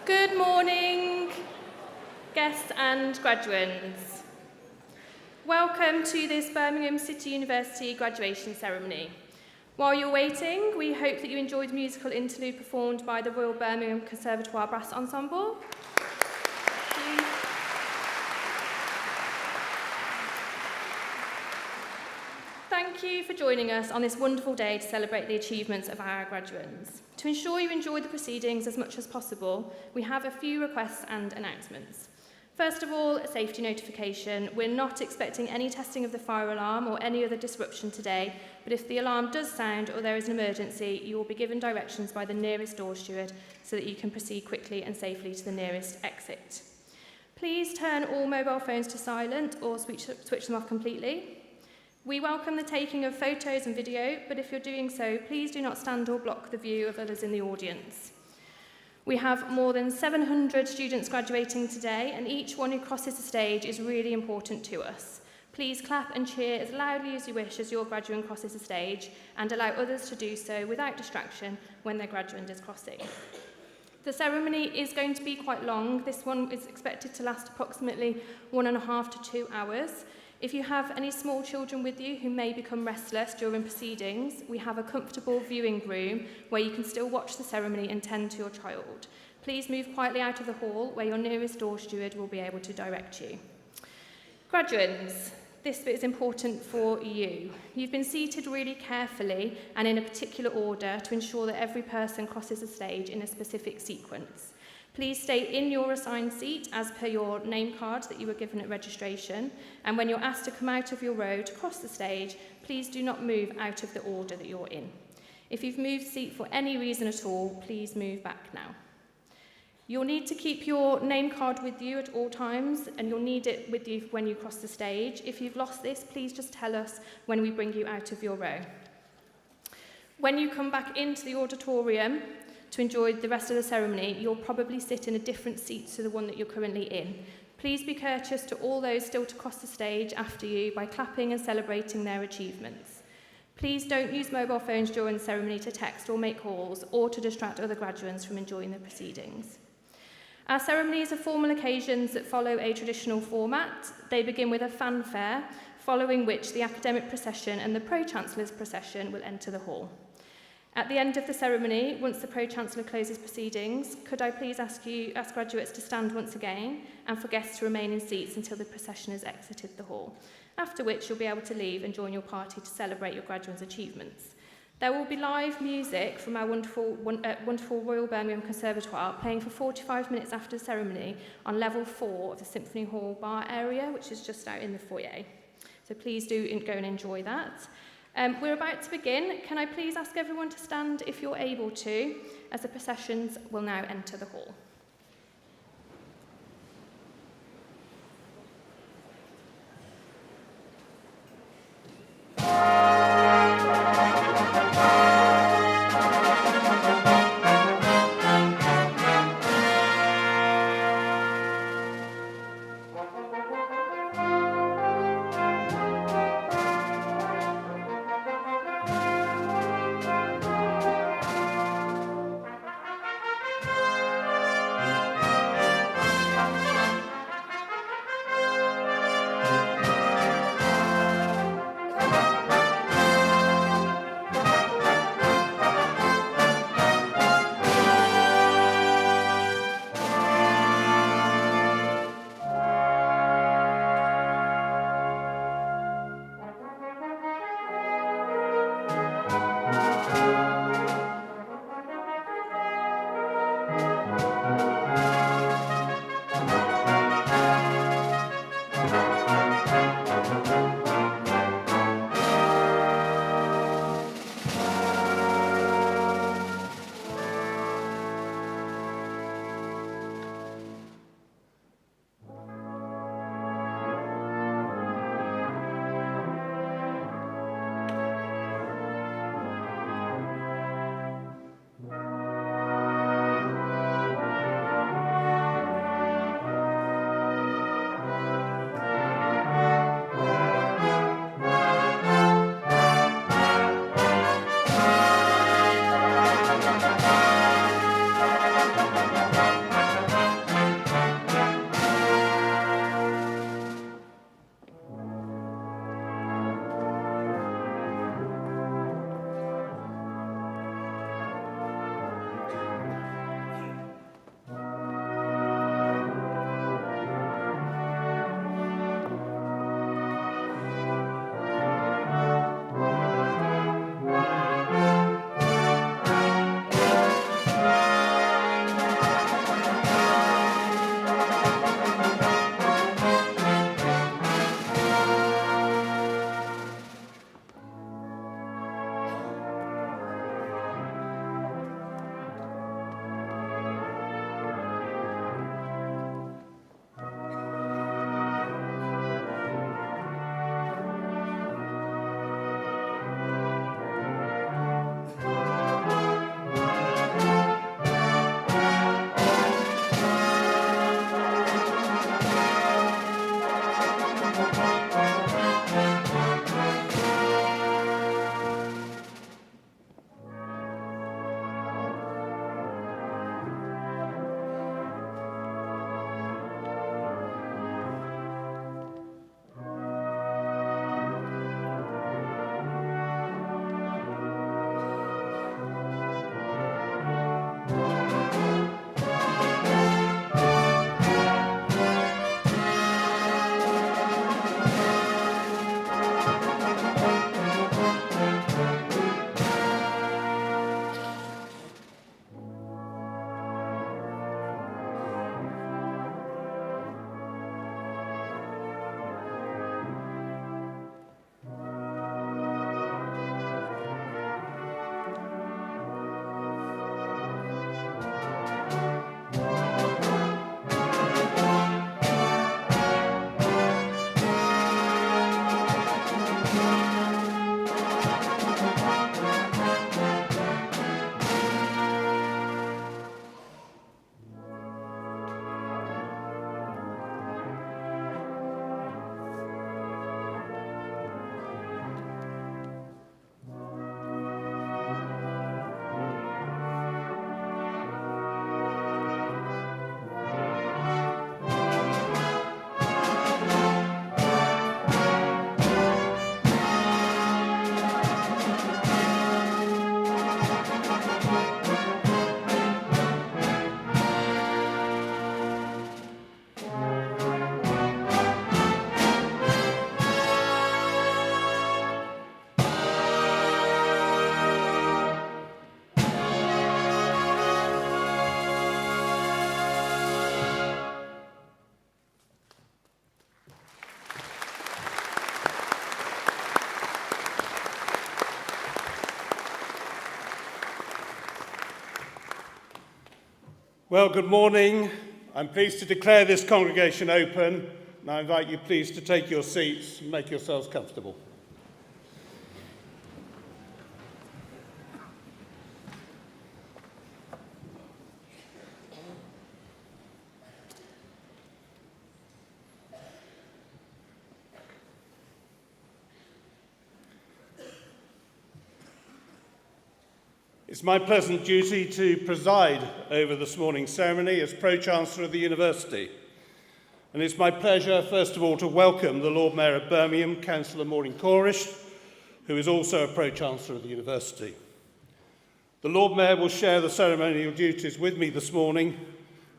Good morning, guests and graduates. Welcome to this Birmingham City University graduation ceremony. While you're waiting, we hope that you enjoyed the musical interlude performed by the Royal Birmingham Conservatoire Brass Ensemble. Thank you for joining us on this wonderful day to celebrate the achievements of our graduates. To ensure you enjoy the proceedings as much as possible, we have a few requests and announcements. First of all, a safety notification. We're not expecting any testing of the fire alarm or any other disruption today, but if the alarm does sound or there is an emergency, you will be given directions by the nearest door steward so that you can proceed quickly and safely to the nearest exit. Please turn all mobile phones to silent or switch them off completely. We welcome the taking of photos and video, but if you're doing so, please do not stand or block the view of others in the audience. We have more than 700 students graduating today, and each one who crosses the stage is really important to us. Please clap and cheer as loudly as you wish as your graduate crosses the stage, and allow others to do so without distraction when their graduate is crossing. The ceremony is going to be quite long. This one is expected to last approximately 1.5 to 2 hours. If you have any small children with you who may become restless during proceedings, we have a comfortable viewing room where you can still watch the ceremony and tend to your child. Please move quietly out of the hall where your nearest door steward will be able to direct you. Graduates, this bit is important for you. You've been seated really carefully and in a particular order to ensure that every person crosses the stage in a specific sequence. Please stay in your assigned seat as per your name card that you were given at registration, and when you're asked to come out of your row to cross the stage, please do not move out of the order that you're in. If you've moved seat for any reason at all, please move back now. You'll need to keep your name card with you at all times, and you'll need it with you when you cross the stage. If you've lost this, please just tell us when we bring you out of your row. When you come back into the auditorium, to enjoy the rest of the ceremony, you'll probably sit in a different seat to the one that you're currently in. Please be courteous to all those still to cross the stage after you by clapping and celebrating their achievements. Please don't use mobile phones during the ceremony to text or make calls or to distract other graduates from enjoying the proceedings. Our ceremonies are formal occasions that follow a traditional format. They begin with a fanfare, following which the academic procession and the Pro-Chancellor's procession will enter the hall. At the end of the ceremony, once the Pro-Chancellor closes proceedings, could I please ask graduates to stand once again and for guests to remain in seats until the procession has exited the hall, after which you'll be able to leave and join your party to celebrate your graduates' achievements. There will be live music from our wonderful Royal Birmingham Conservatoire playing for 45 minutes after the ceremony on level 4 of the Symphony Hall bar area, which is just out in the foyer. So please do go and enjoy that. We're about to begin. Can I please ask everyone to stand if you're able to, as the processions will now enter the hall. Well, good morning. I'm pleased to declare this congregation open, and I invite you please to take your seats and make yourselves comfortable. It's my pleasant duty to preside over this morning's ceremony as Pro-Chancellor of the University. And it's my pleasure, first of all, to welcome the Lord Mayor of Birmingham, Chancellor Maureen Corish, who is also a Pro-Chancellor of the University. The Lord Mayor will share the ceremonial duties with me this morning,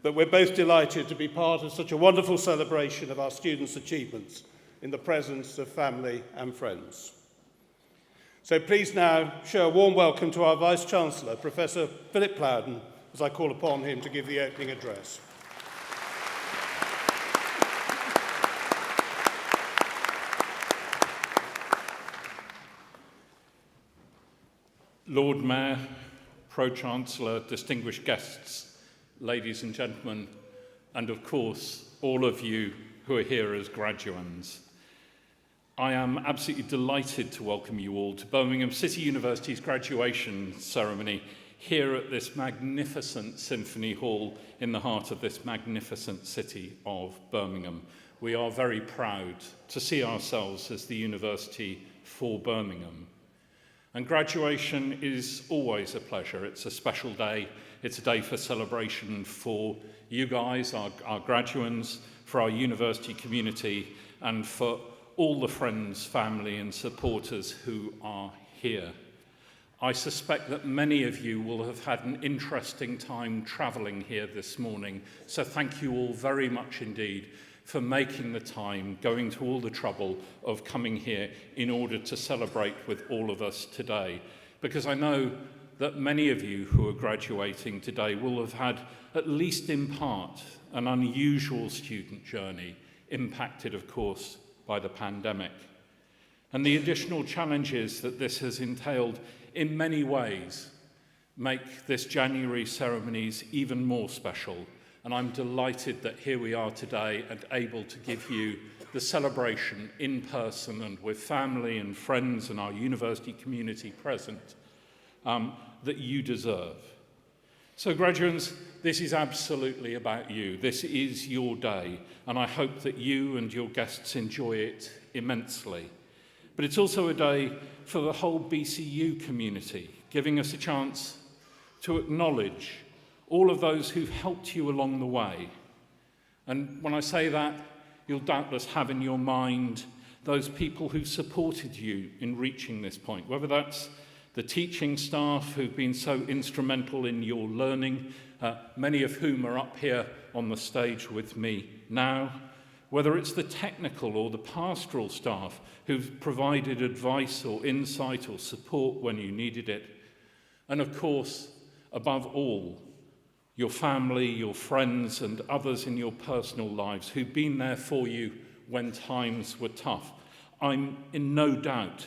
but we're both delighted to be part of such a wonderful celebration of our students' achievements in the presence of family and friends. So please now show a warm welcome to our Vice-Chancellor, Professor Philip Plowden, as I call upon him to give the opening address. Lord Mayor, Pro-Chancellor, distinguished guests, ladies and gentlemen, and of course, all of you who are here as graduands. I am absolutely delighted to welcome you all to Birmingham City University's graduation ceremony here at this magnificent Symphony Hall in the heart of this magnificent city of Birmingham. We are very proud to see ourselves as the University for Birmingham. And graduation is always a pleasure. It's a special day. It's a day for celebration for you guys, our graduands, for our university community, and for all the friends, family and supporters who are here. I suspect that many of you will have had an interesting time travelling here this morning, so thank you all very much indeed for making the time, going to all the trouble of coming here in order to celebrate with all of us today. Because I know that many of you who are graduating today will have had, at least in part, an unusual student journey, impacted, of course, by the pandemic. And the additional challenges that this has entailed in many ways make this January ceremonies even more special. And I'm delighted that here we are today and able to give you the celebration in person and with family and friends and our university community present that you deserve. So graduates, this is absolutely about you. This is your day, and I hope that you and your guests enjoy it immensely. But it's also a day for the whole BCU community, giving us a chance to acknowledge all of those who've helped you along the way. And when I say that, you'll doubtless have in your mind those people who supported you in reaching this point, whether that's the teaching staff who've been so instrumental in your learning, many of whom are up here on the stage with me now, whether it's the technical or the pastoral staff who've provided advice or insight or support when you needed it, and of course, above all, your family, your friends, and others in your personal lives who've been there for you when times were tough. I'm in no doubt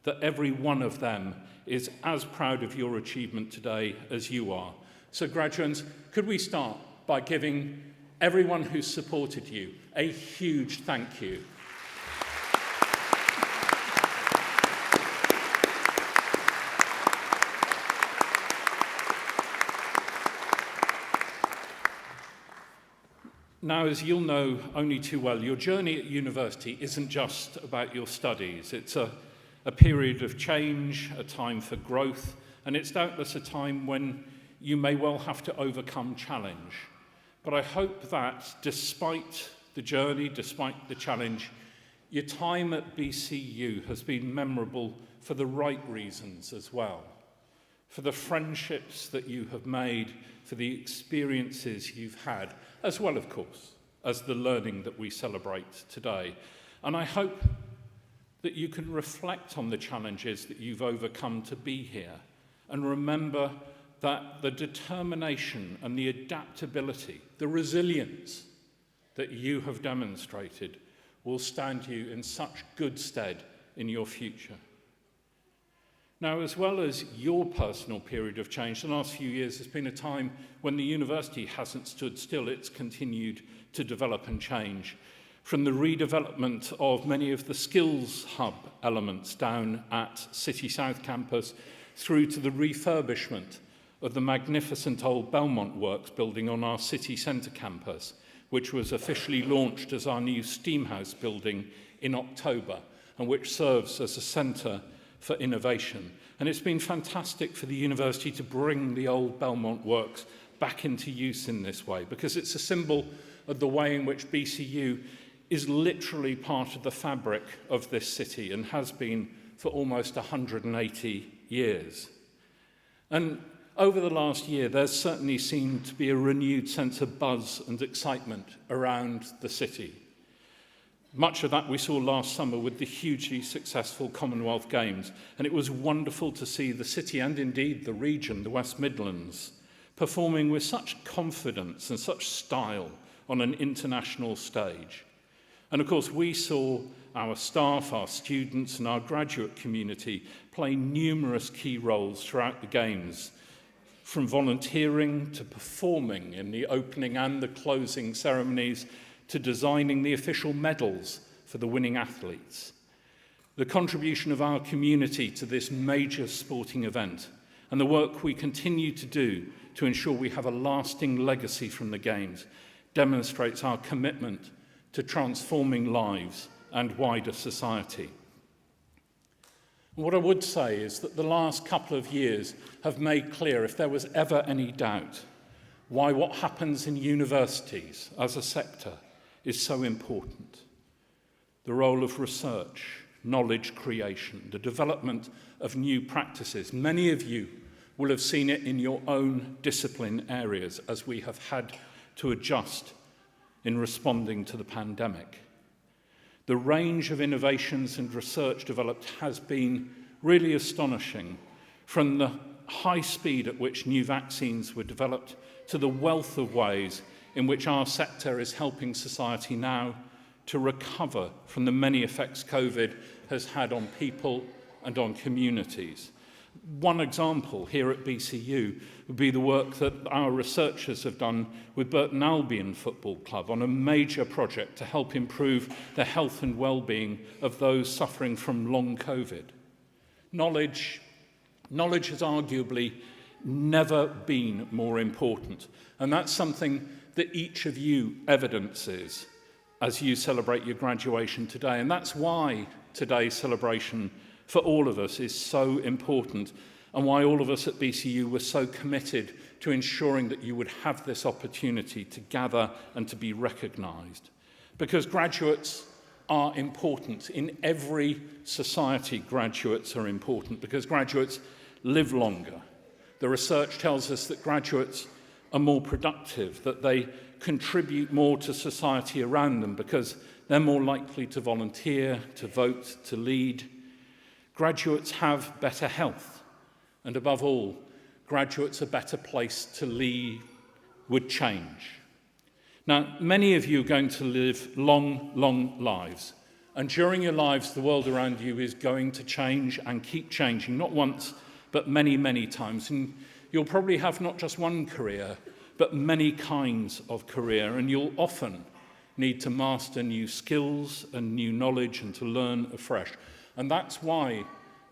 that every one of them is as proud of your achievement today as you are. So graduates, could we start by giving everyone who's supported you a huge thank you. Now, as you'll know only too well, your journey at university isn't just about your studies. It's a period of change, a time for growth, and it's doubtless a time when you may well have to overcome challenge. But I hope that despite the journey, despite the challenge, your time at BCU has been memorable for the right reasons as well. For the friendships that you have made, for the experiences you've had, as well, of course, as the learning that we celebrate today. And I hope that you can reflect on the challenges that you've overcome to be here and remember that the determination and the adaptability, the resilience that you have demonstrated will stand you in such good stead in your future. Now, as well as your personal period of change, the last few years has been a time when the university hasn't stood still. It's continued to develop and change. From the redevelopment of many of the skills hub elements down at City South campus, through to the refurbishment of the magnificent old Belmont Works building on our city centre campus, which was officially launched as our new Steamhouse building in October, and which serves as a centre for innovation. And it's been fantastic for the university to bring the old Belmont Works back into use in this way, because it's a symbol of the way in which BCU is literally part of the fabric of this city and has been for almost 180 years. And over the last year, there's certainly seemed to be a renewed sense of buzz and excitement around the city. Much of that we saw last summer with the hugely successful Commonwealth Games, and it was wonderful to see the city and indeed the region, the West Midlands, performing with such confidence and such style on an international stage. And of course, we saw our staff, our students, and our graduate community play numerous key roles throughout the Games, from volunteering to performing in the opening and the closing ceremonies, to designing the official medals for the winning athletes. The contribution of our community to this major sporting event and the work we continue to do to ensure we have a lasting legacy from the Games demonstrates our commitment to transforming lives and wider society. What I would say is that the last couple of years have made clear, if there was ever any doubt, why what happens in universities as a sector is so important. The role of research, knowledge creation, the development of new practices. Many of you will have seen it in your own discipline areas as we have had to adjust in responding to the pandemic. The range of innovations and research developed has been really astonishing, from the high speed at which new vaccines were developed to the wealth of ways in which our sector is helping society now to recover from the many effects COVID has had on people and on communities. One example here at BCU would be the work that our researchers have done with Burton Albion Football Club on a major project to help improve the health and well-being of those suffering from long COVID. Knowledge has arguably never been more important, and that's something that each of you evidences as you celebrate your graduation today. And that's why today's celebration for all of us is so important, and why all of us at BCU were so committed to ensuring that you would have this opportunity to gather and to be recognised. Because graduates are important. In every society, graduates are important, because graduates live longer. The research tells us that graduates are more productive, that they contribute more to society around them because they're more likely to volunteer, to vote, to lead. Graduates have better health, and above all, graduates are better placed to lead with change. Now, many of you are going to live long, long lives, and during your lives, the world around you is going to change and keep changing, not once, but many, many times. And you'll probably have not just one career, but many kinds of career, and you'll often need to master new skills and new knowledge and to learn afresh. And that's why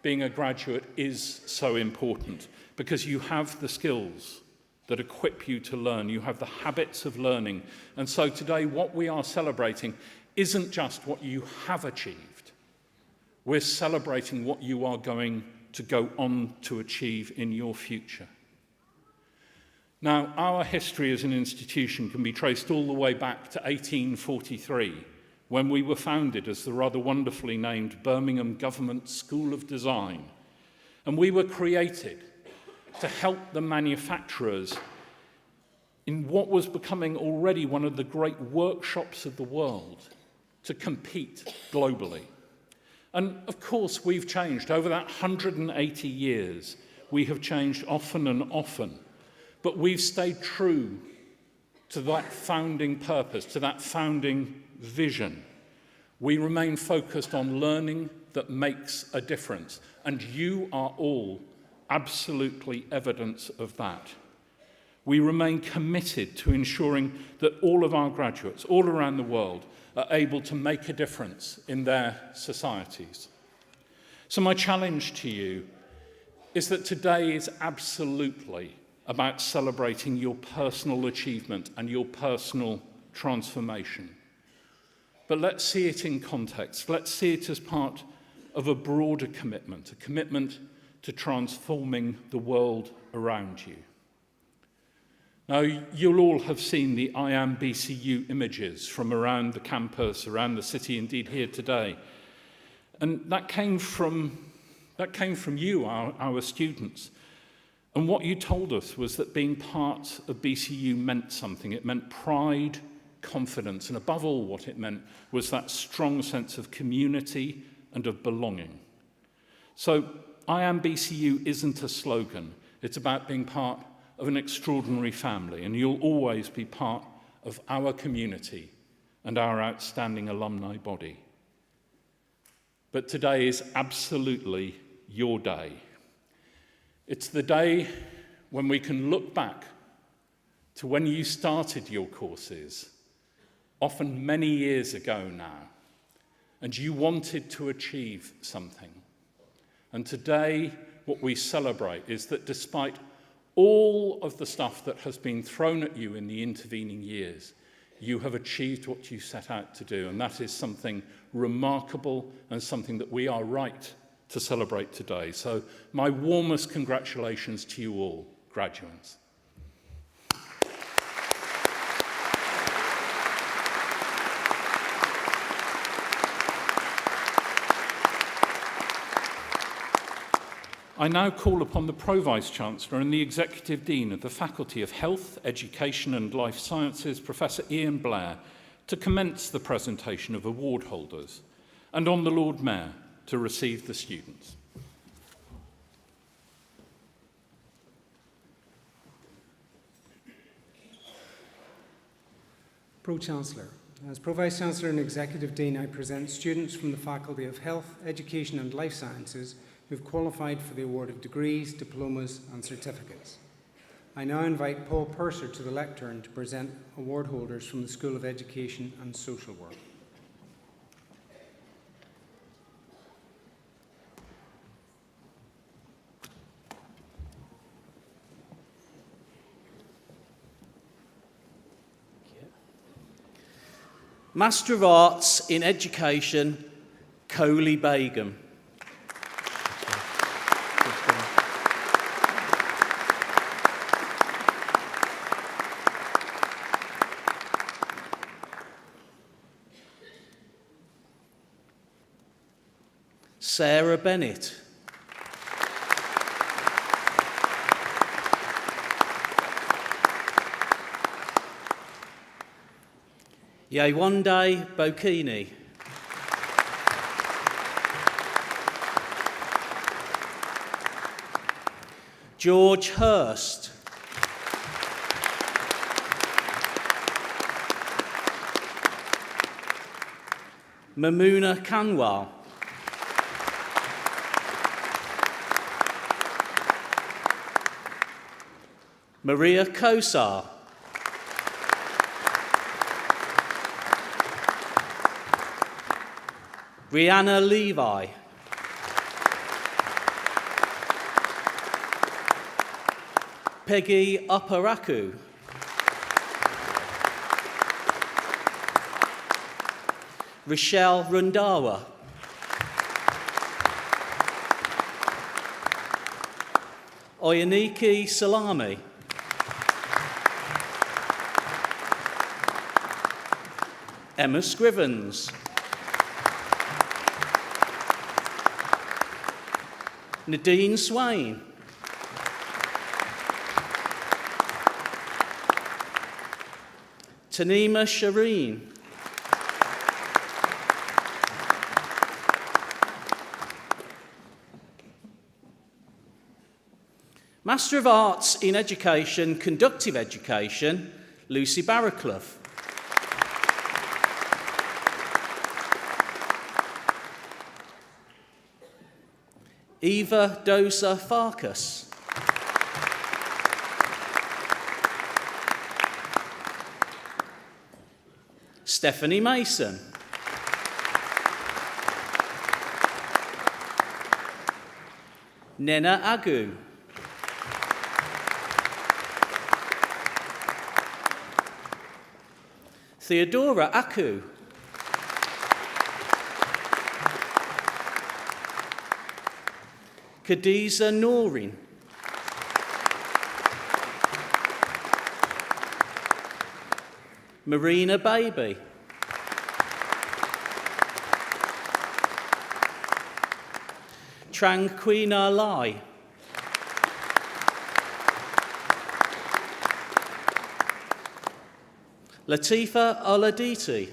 being a graduate is so important, because you have the skills that equip you to learn. You have the habits of learning. And so today, what we are celebrating isn't just what you have achieved. We're celebrating what you are going to go on to achieve in your future. Now, our history as an institution can be traced all the way back to 1843, when we were founded as the rather wonderfully named Birmingham Government School of Design. And we were created to help the manufacturers in what was becoming already one of the great workshops of the world to compete globally. And of course, we've changed. Over that 180 years, we have changed often and often. But we've stayed true to that founding purpose, to that founding vision. We remain focused on learning that makes a difference. And you are all absolutely evidence of that. We remain committed to ensuring that all of our graduates, all around the world, are able to make a difference in their societies. So my challenge to you is that today is absolutely about celebrating your personal achievement and your personal transformation. But let's see it in context. Let's see it as part of a broader commitment, a commitment to transforming the world around you. Now, you'll all have seen the I Am BCU images from around the campus, around the city, indeed here today. And that came from you, our students. And what you told us was that being part of BCU meant something. It meant pride, confidence, and above all, what it meant was that strong sense of community and of belonging. So, I Am BCU isn't a slogan. It's about being part of an extraordinary family, and you'll always be part of our community and our outstanding alumni body. But today is absolutely your day. It's the day when we can look back to when you started your courses, often many years ago now, and you wanted to achieve something. And today, what we celebrate is that despite all of the stuff that has been thrown at you in the intervening years, you have achieved what you set out to do, and that is something remarkable and something that we are right to celebrate today. So my warmest congratulations to you all, graduates. I now call upon the Pro-Vice-Chancellor and the Executive Dean of the Faculty of Health, Education and Life Sciences, Professor Ian Blair, to commence the presentation of award holders, and on the Lord Mayor to receive the students. Pro-Chancellor. As Pro-Vice-Chancellor and Executive Dean, I present students from the Faculty of Health, Education and Life Sciences who have qualified for the award of degrees, diplomas and certificates. I now invite Paul Purser to the lectern to present award holders from the School of Education and Social Work. Master of Arts in Education, Kohli Begum. Sarah Bennett. Yewande Bokini. George Hurst. Mamuna Kanwal. Maria Kosar. Rihanna Levi. Peggy Uparaku. Rochelle Rundawa. Oyaniki Salami. Emma Scrivens. Nadine Swain. Tanima Shireen. Master of Arts in Education, Conductive Education, Lucy Barraclough. Eva Dosa Farkas, Stephanie Mason, Nena Agu, Theodora Aku, Khadija Noorin, Marina Baby, Tranquina Lai, Latifa Oladiti,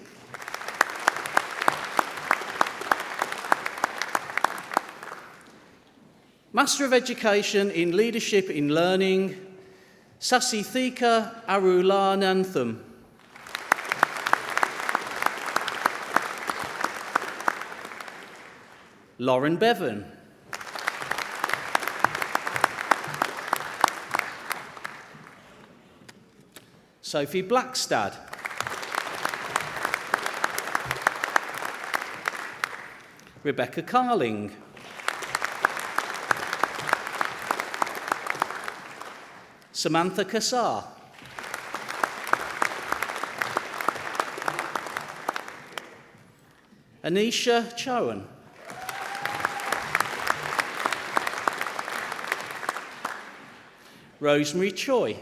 Master of Education in Leadership in Learning, Sasithika Arulanantham, Lauren Bevan, Sophie Blackstad, Rebecca Carling, Samantha Kassar, Anisha Chowan, Rosemary Choi,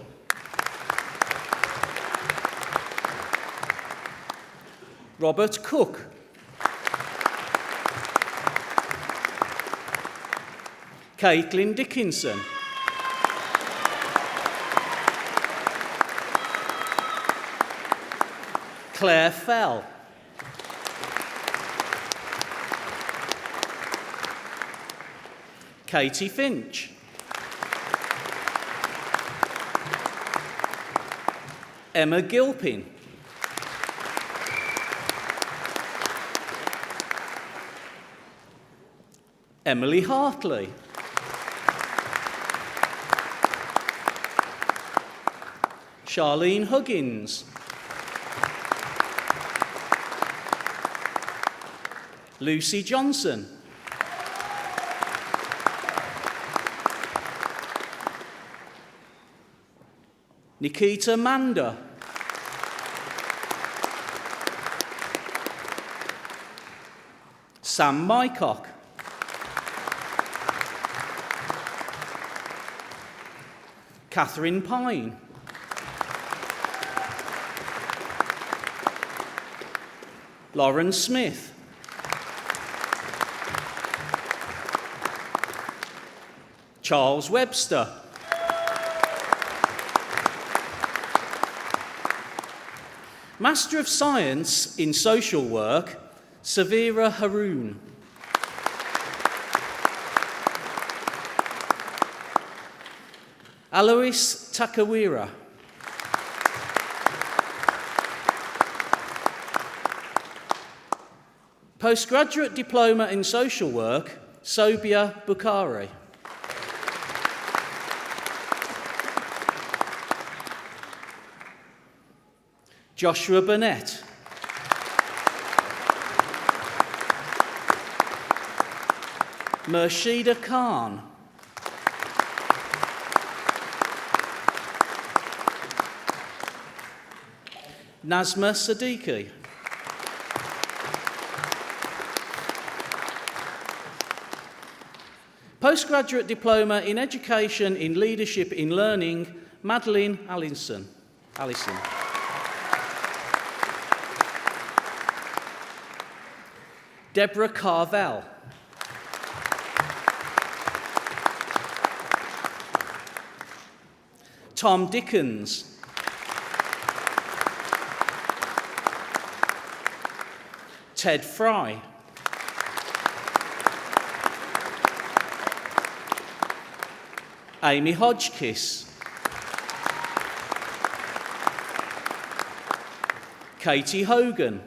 Robert Cook, Caitlin Dickinson, Claire Fell, Katie Finch, Emma Gilpin, Emily Hartley, Charlene Huggins, Lucy Johnson, Nikita Manda, Sam Mycock, Catherine Pine, Lauren Smith, Charles Webster, Master of Science in Social Work, Savira Haroon, Alois Takawira, Postgraduate Diploma in Social Work, Sobia Bukhari, Joshua Burnett, Murshida Khan, Nazma Siddiqui, Postgraduate Diploma in Education in Leadership in Learning, Madeline Allison. Deborah Carvel, Tom Dickens, Ted Fry, Amy Hodgkiss, Katie Hogan,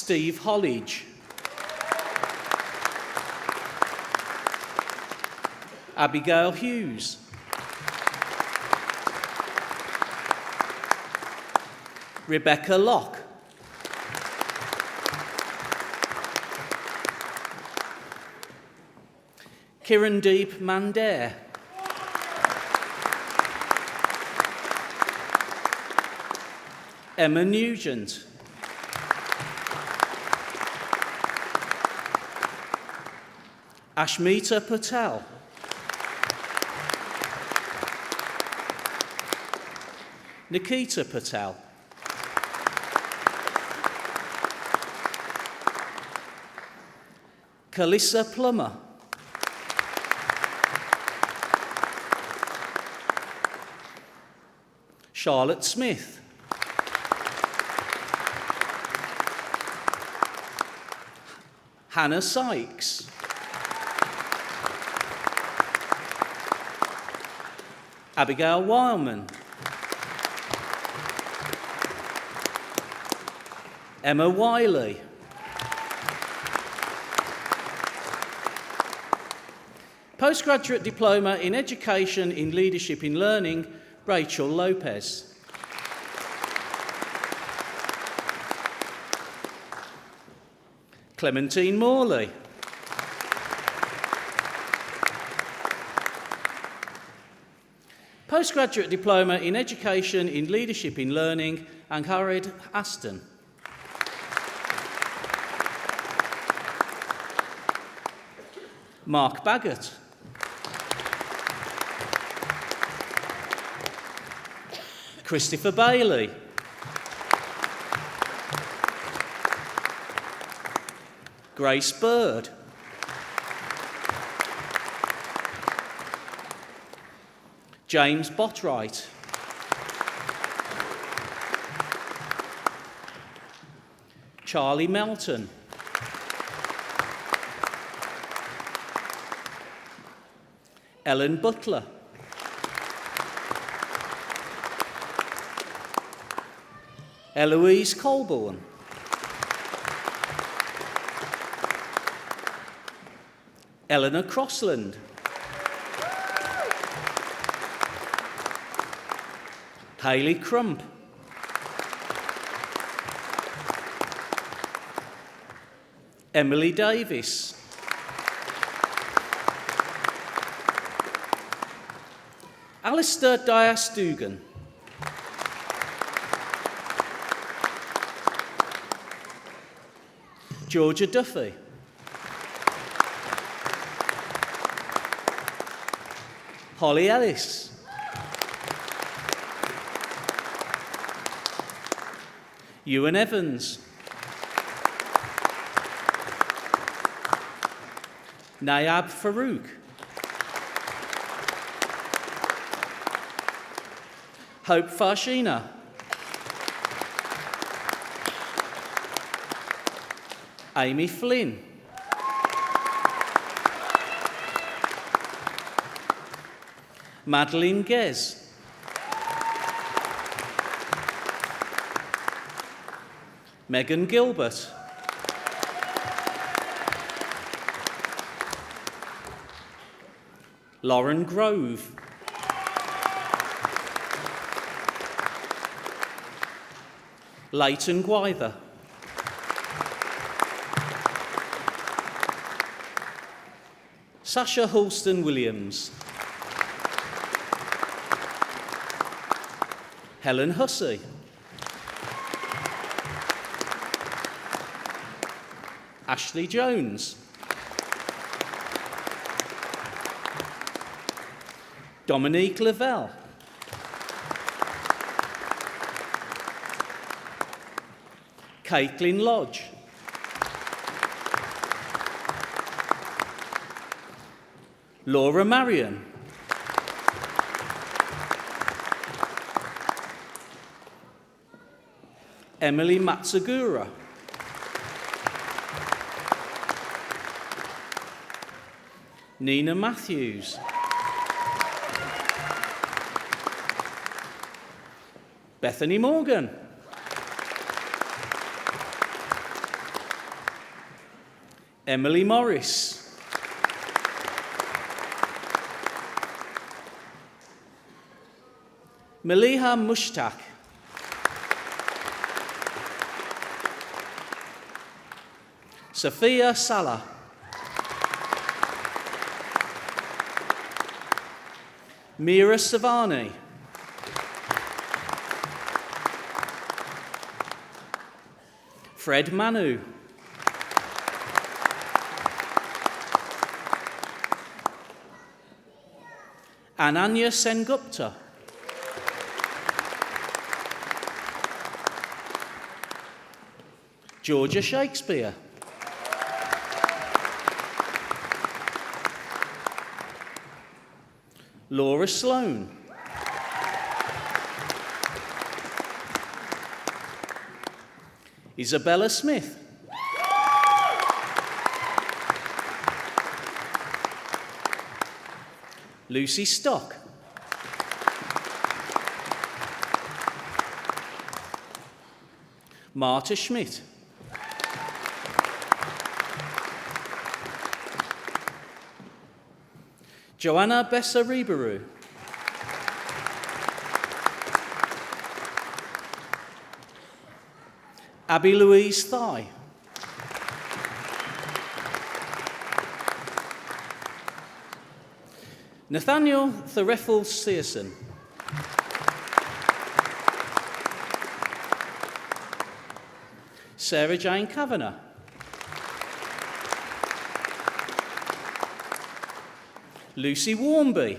Steve Hollidge, Abigail Hughes. Rebecca Locke. Kirandeep Mandare. Emma Nugent. Ashmita Patel. Nikita Patel. Kalissa Plummer. Charlotte Smith. Hannah Sykes. Abigail Wileman. Emma Wiley. Postgraduate Diploma in Education in Leadership in Learning, Rachel Lopez. Clementine Morley. Postgraduate Diploma in Education in Leadership in Learning, Angharid Aston. Mark Baggott. Christopher Bailey. Grace Bird. James Botwright. Charlie Melton. Ellen Butler. Eloise Colborne. Eleanor Crossland. Hayley Crump. Emily Davis. Alistair Dias-Dugan. Georgia Duffy. Holly Ellis. Ewan Evans. Nayab Farouk. Hope Farshina. Amy Flynn. Madeline Gez. Megan Gilbert. Lauren Grove. Leighton Gwyther. Sasha Hulston-Williams. Helen Hussey. Ashley Jones. Dominique Lavelle. Caitlin Lodge. Laura Marion. Emily Matsugura. Nina Matthews. Bethany Morgan. Emily Morris. Maliha Mushtaq. Sophia Salah. Mira Savani. Fred Manu. Ananya Sengupta. Georgia Shakespeare. Laura Sloan. Isabella Smith. Lucy Stock. Marta Schmidt. Joanna Bessa-Riberu. Abby Louise Thigh. Nathaniel Therefel Searson. Sarah Jane Kavanagh. Lucy Warmby.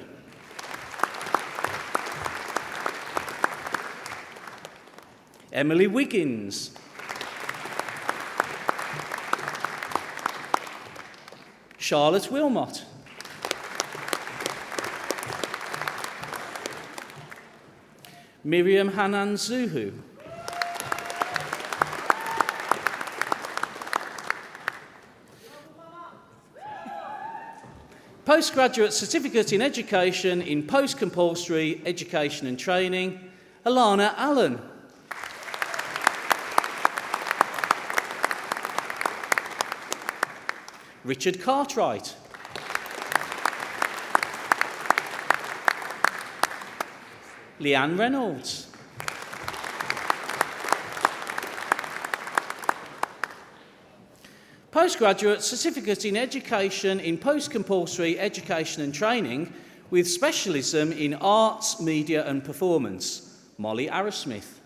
Emily Wiggins. Charlotte Wilmot. Miriam Hanan Zuhu. Postgraduate Certificate in Education in Post-Compulsory Education and Training, Alana Allen. Richard Cartwright. Leanne Reynolds. Postgraduate Certificate in Education in Post-Compulsory Education and Training with specialism in Arts, Media and Performance, Molly Arrowsmith.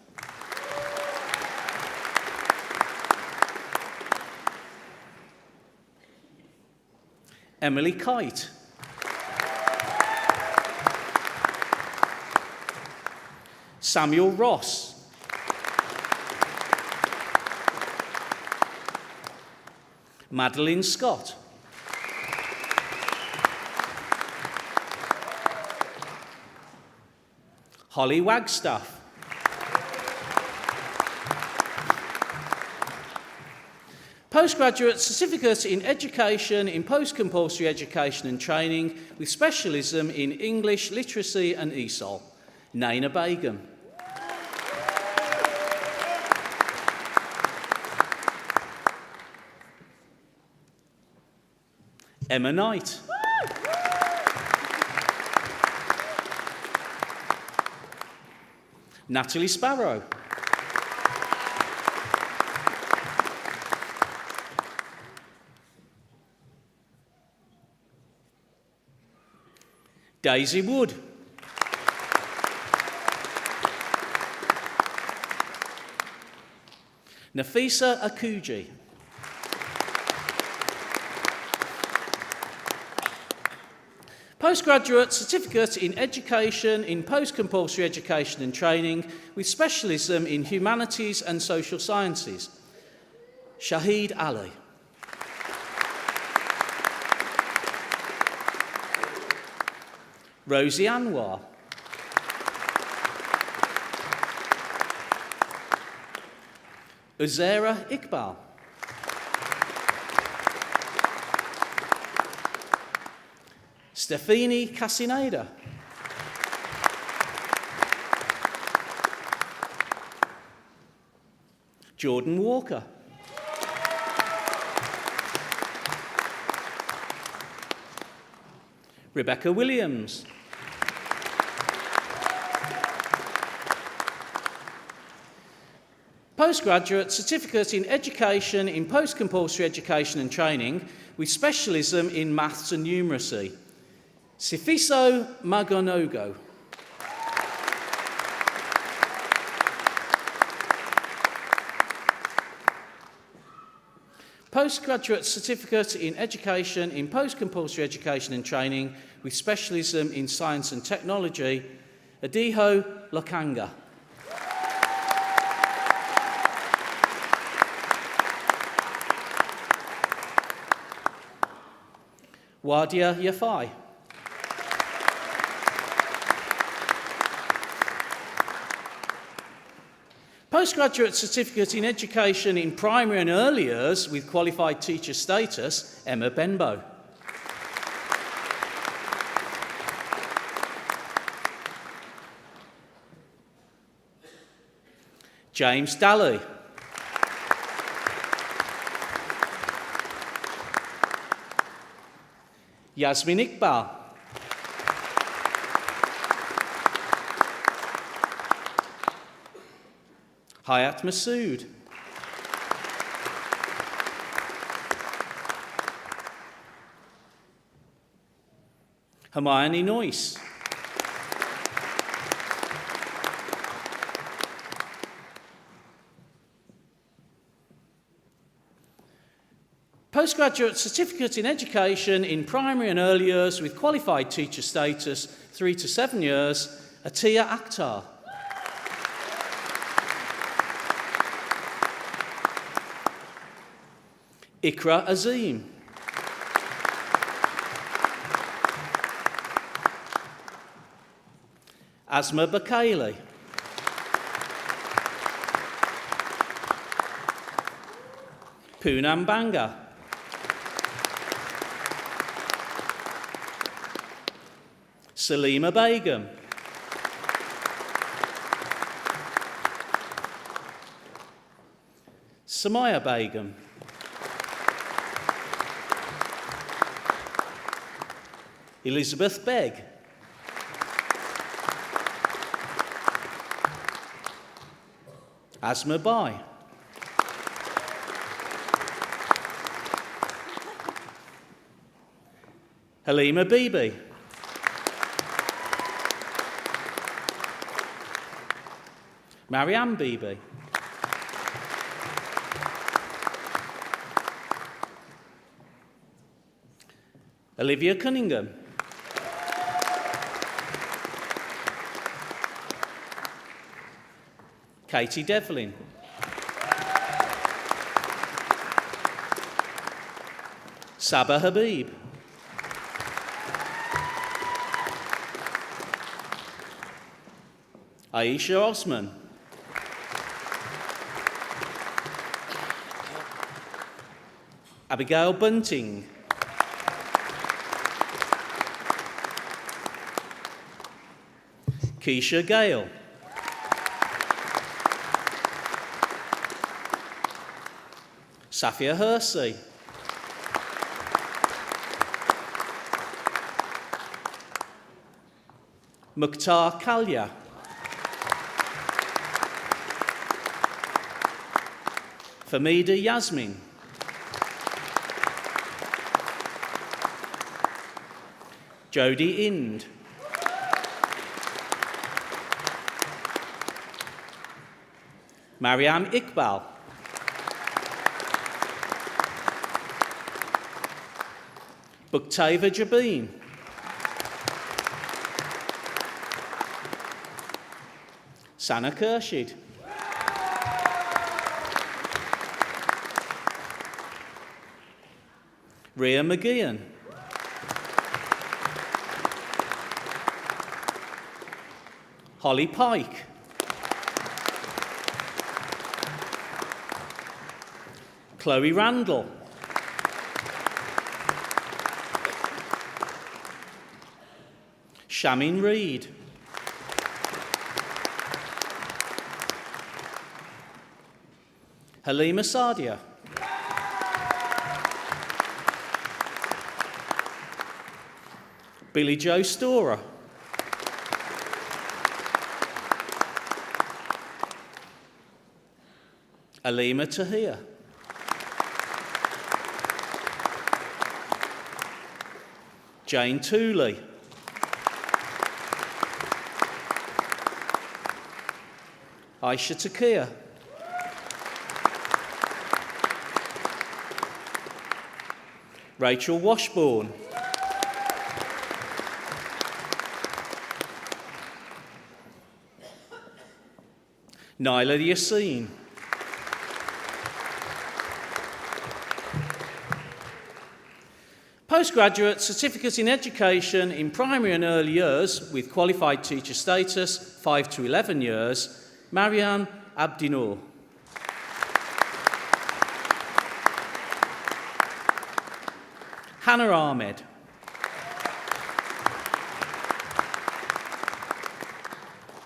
Emily Kite. Samuel Ross. Madeline Scott. Holly Wagstaff. Postgraduate Certificate in Education in Post-Compulsory Education and Training with specialism in English, Literacy and ESOL, Naina Begum. Emma Knight. Natalie Sparrow. Daisy Wood. Nafisa Akuji. Postgraduate Certificate in Education in Post-Compulsory Education and Training with specialism in Humanities and Social Sciences, Shahid Ali. Rosie Anwar. Uzaira Iqbal. Stefani Casineda. Jordan Walker. Rebecca Williams. Postgraduate Certificate in Education in Post-Compulsory Education and Training with specialism in Maths and Numeracy. Sifiso Magonogo. Postgraduate Certificate in Education in Post-Compulsory Education and Training with specialism in Science and Technology, Adiho Lokanga. Wadia Yafai. Postgraduate Certificate in Education in Primary and Early Years with Qualified Teacher Status, Emma Benbow. James Daly. Yasmin Iqbal. Hayat Masood. Hermione Noyce. Postgraduate Certificate in Education in Primary and Early Years with Qualified Teacher Status, 3 to 7 years, Atiya Akhtar. Ikra Azim. Asma Bakaili. Poonam Banga. Salima Begum. Samaya Begum. Elizabeth Begg. Asma Bai. Halima Bibi. Marianne Bibi. Olivia Cunningham. Katie Devlin. Saba Habib. Aisha Osman. Abigail Bunting. Keisha Gale. Safia Hersey. Mukhtar Kalya. Famida Yasmin. Jodie Ind. Mariam Iqbal. Buktava Jabeen. Sana Kershid. Rhea McGeehan. Holly Pike. Chloe Randall. Shamin Reid. Halima Sadia. Billy Joe Storer. Alima Tahir. Jane Tooley. Aisha Takia. Rachel Washbourne. Naila Yassin. Postgraduate Certificate in Education in Primary and Early Years with Qualified Teacher Status, 5 to 11 years, Marianne Abdinoor. Hannah Ahmed.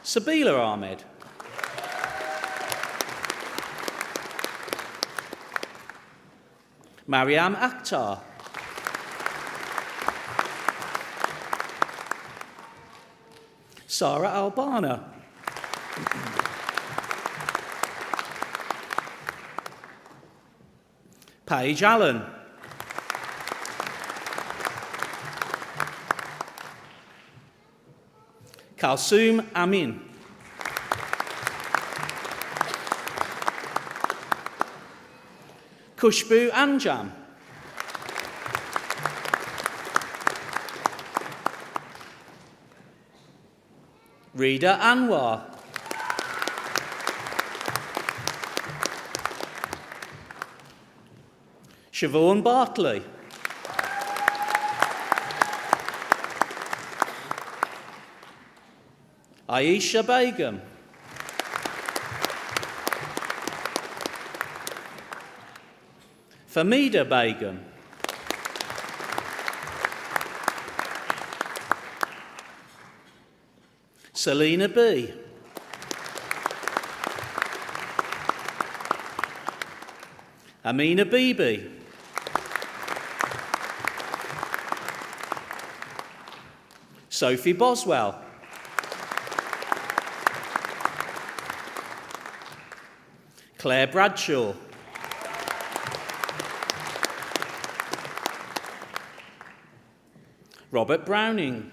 Sabila Ahmed. Mariam Akhtar. Sarah Albana. Paige Allen. Kalsoom Amin. Kushbu Anjam. Rida Anwar. Siobhan Bartley. Aisha Begum. Famida Begum. Selena B. Amina Bibi. Sophie Boswell. Claire Bradshaw. Robert Browning.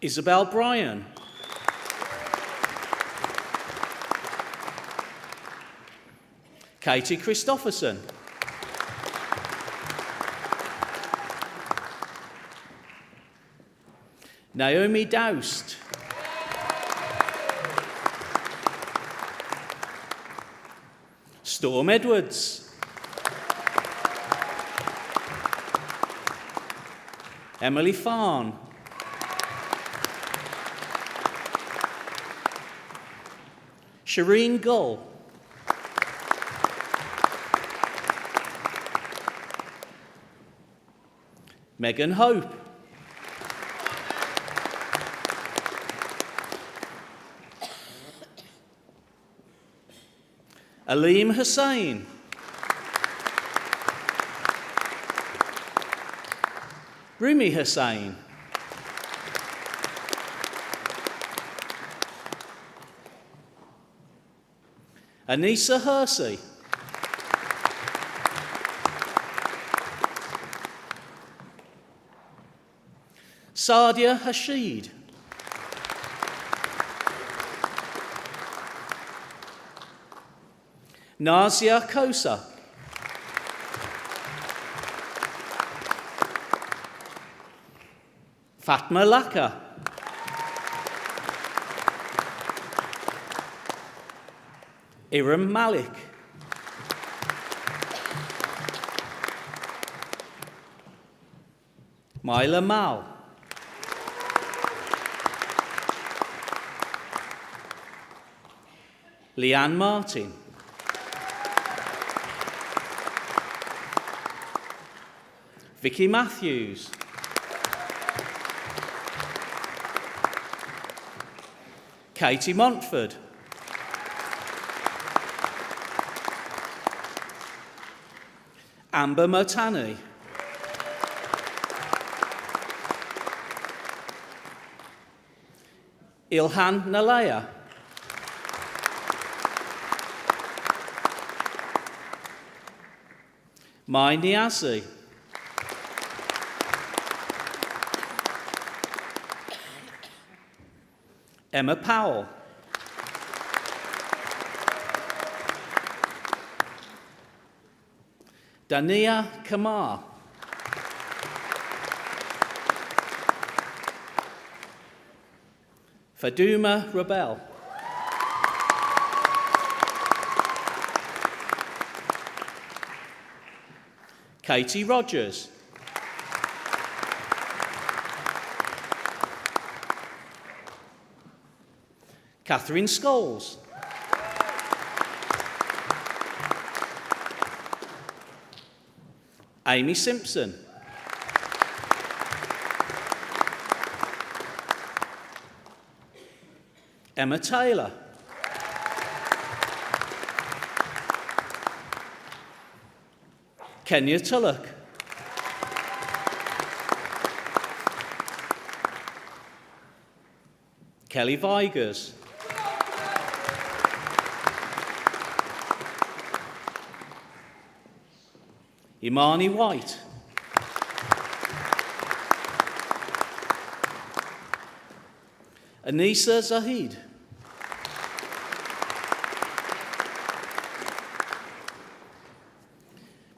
Isabel Bryan. Katie Christopherson. Naomi Doust. Storm Edwards. Emily Farn. Shireen Gull. Megan Hope. Aleem Hussain. Rumi Hussain. Anissa Hersey. Sadia Hashid. Nazia Kosa. Fatma Laka. Iram Malik. Myla Mal. Leanne Martin. Vicky Matthews. Katie Montford. Amber Motani. Ilhan Nalaya, Mai Niazi, Emma Powell, Dania Kamar, Faduma Rabel, Katie Rogers, Catherine Scholes, Amy Simpson, Emma Taylor, Kenya Tulloch, Kelly Vigers, Imani White, Anisa Zahid,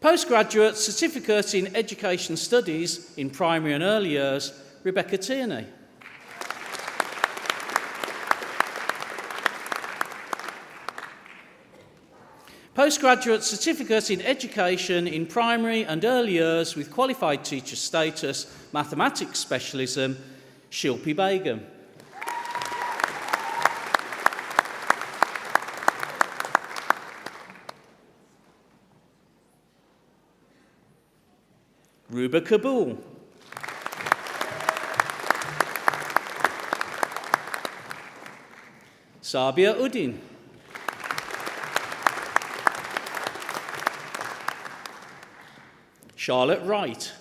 Postgraduate Certificate in Education Studies in Primary and Early Years, Rebecca Tierney. Postgraduate Certificate in Education in Primary and Early Years with Qualified Teacher Status, Mathematics Specialism, Shilpi Begum. Ruba Kabul. Sabia Uddin. Charlotte Wright.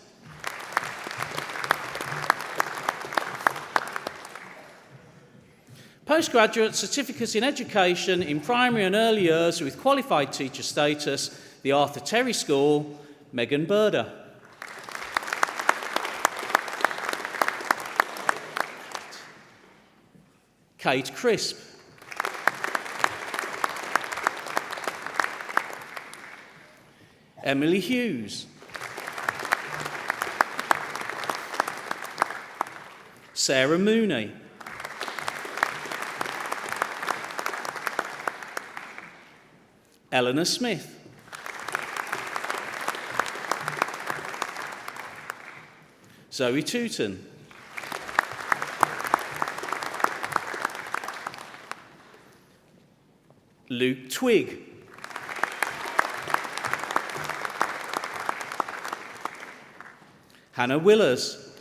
Postgraduate Certificate in Education in Primary and Early Years with Qualified Teacher Status, the Arthur Terry School, Megan Burder. Kate Crisp. Emily Hughes. Sarah Mooney. Eleanor Smith. Zoe Tooton. Luke Twigg. Hannah Willers.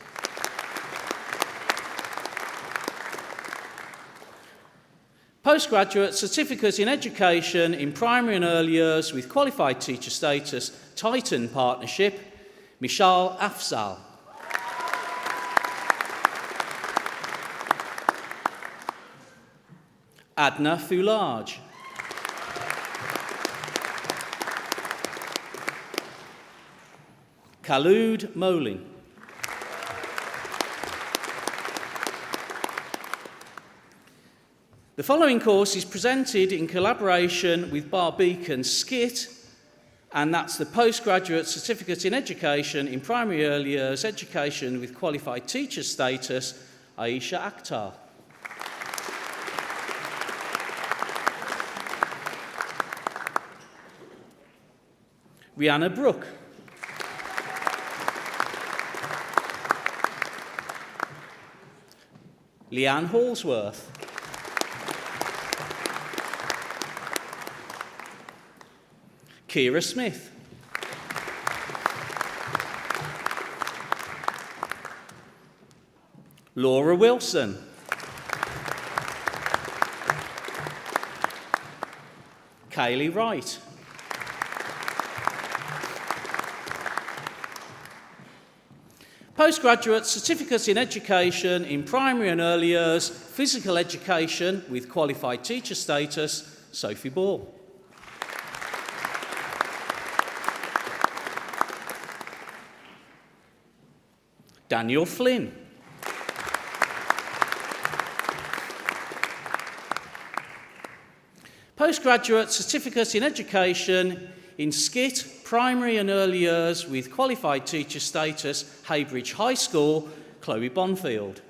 Postgraduate Certificate in Education in Primary and Early Years with Qualified Teacher Status, Titan Partnership, Mishal Afzal. Adna Foulage. Khalud Moling. The following course is presented in collaboration with Barbeacon Skit, and that's the Postgraduate Certificate in Education in Primary Early Years Education with Qualified Teacher Status, Aisha Akhtar. Rihanna Brooke. Leanne Hallsworth. Kira Smith. Laura Wilson. Kaylee Wright. Postgraduate Certificate in Education in Primary and Early Years, Physical Education with Qualified Teacher Status, Sophie Ball. Daniel Flynn. Postgraduate Certificate in Education in SCIT, Primary and Early Years with Qualified Teacher Status, Heybridge High School, Chloe Bonfield.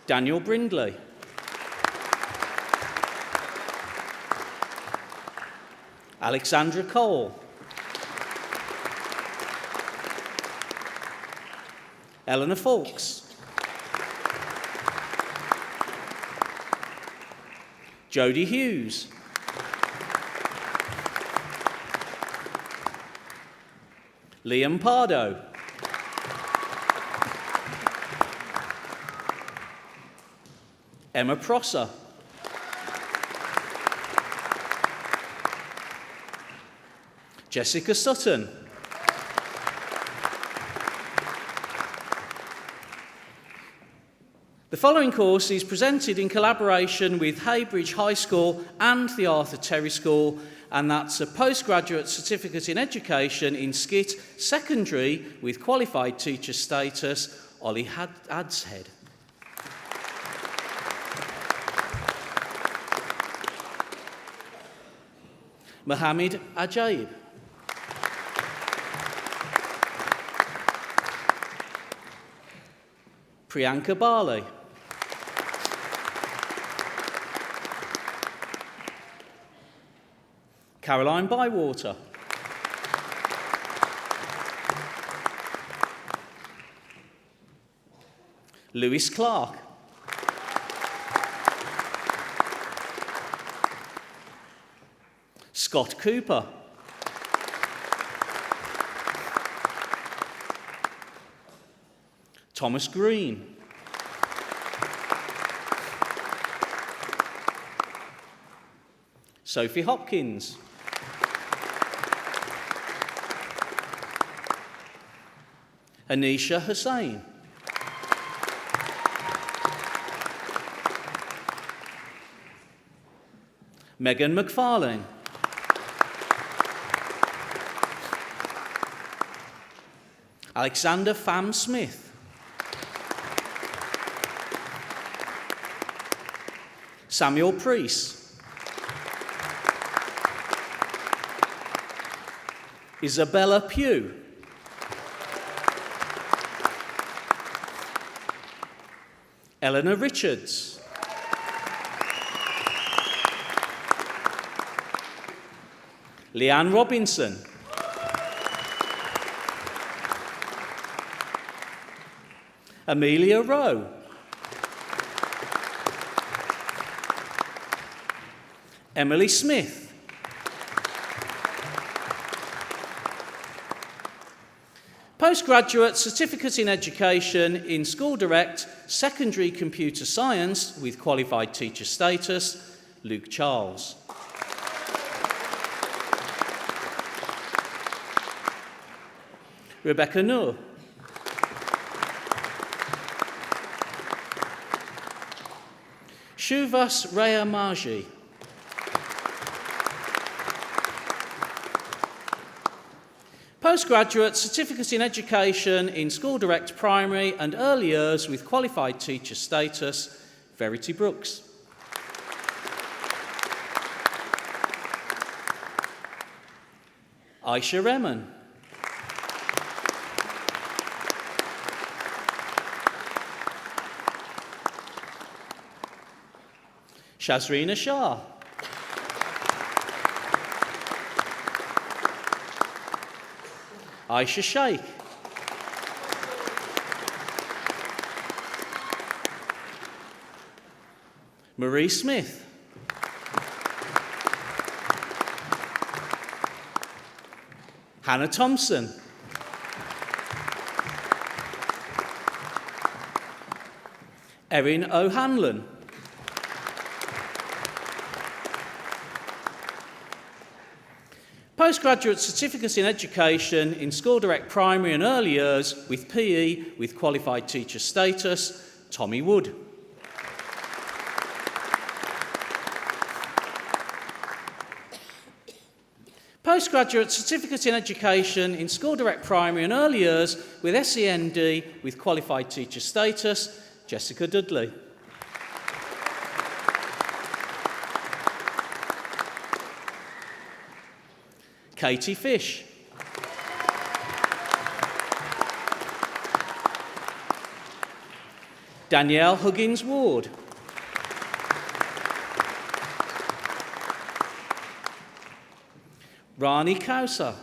Daniel Brindley. Alexandra Cole. Eleanor Fawkes. Jodie Hughes. Liam Pardo. Emma Prosser. Jessica Sutton. The following course is presented in collaboration with Heybridge High School and the Arthur Terry School, and that's a postgraduate certificate in education in SCIT secondary with qualified teacher status, Ollie Adshead. Mohammed Ajaib. Priyanka Bali. Caroline Bywater. Lewis Clark. Scott Cooper. Thomas Green. Sophie Hopkins. Anisha Hussain. Megan McFarlane. Alexander Pham Smith. Samuel Priest. Isabella Pugh. Eleanor Richards. Leanne Robinson. Amelia Rowe. Emily Smith. Postgraduate Certificate in Education in School Direct Secondary Computer Science with Qualified Teacher Status, Luke Charles. Rebecca Noor. Shuvas Raya Marji. Postgraduate Certificate in Education in School Direct Primary and Early Years with Qualified Teacher Status, Verity Brooks. Aisha Reman. Shazrina Shah. Aisha Sheikh. Marie Smith. Hannah Thompson. Erin O'Hanlon. Postgraduate Certificate in Education in School Direct Primary and Early Years with PE with Qualified Teacher Status, Tommy Wood. Postgraduate Certificate in Education in School Direct Primary and Early Years with SEND with Qualified Teacher Status, Jessica Dudley. Katie Fish. Danielle Huggins Ward. Rani Kausa.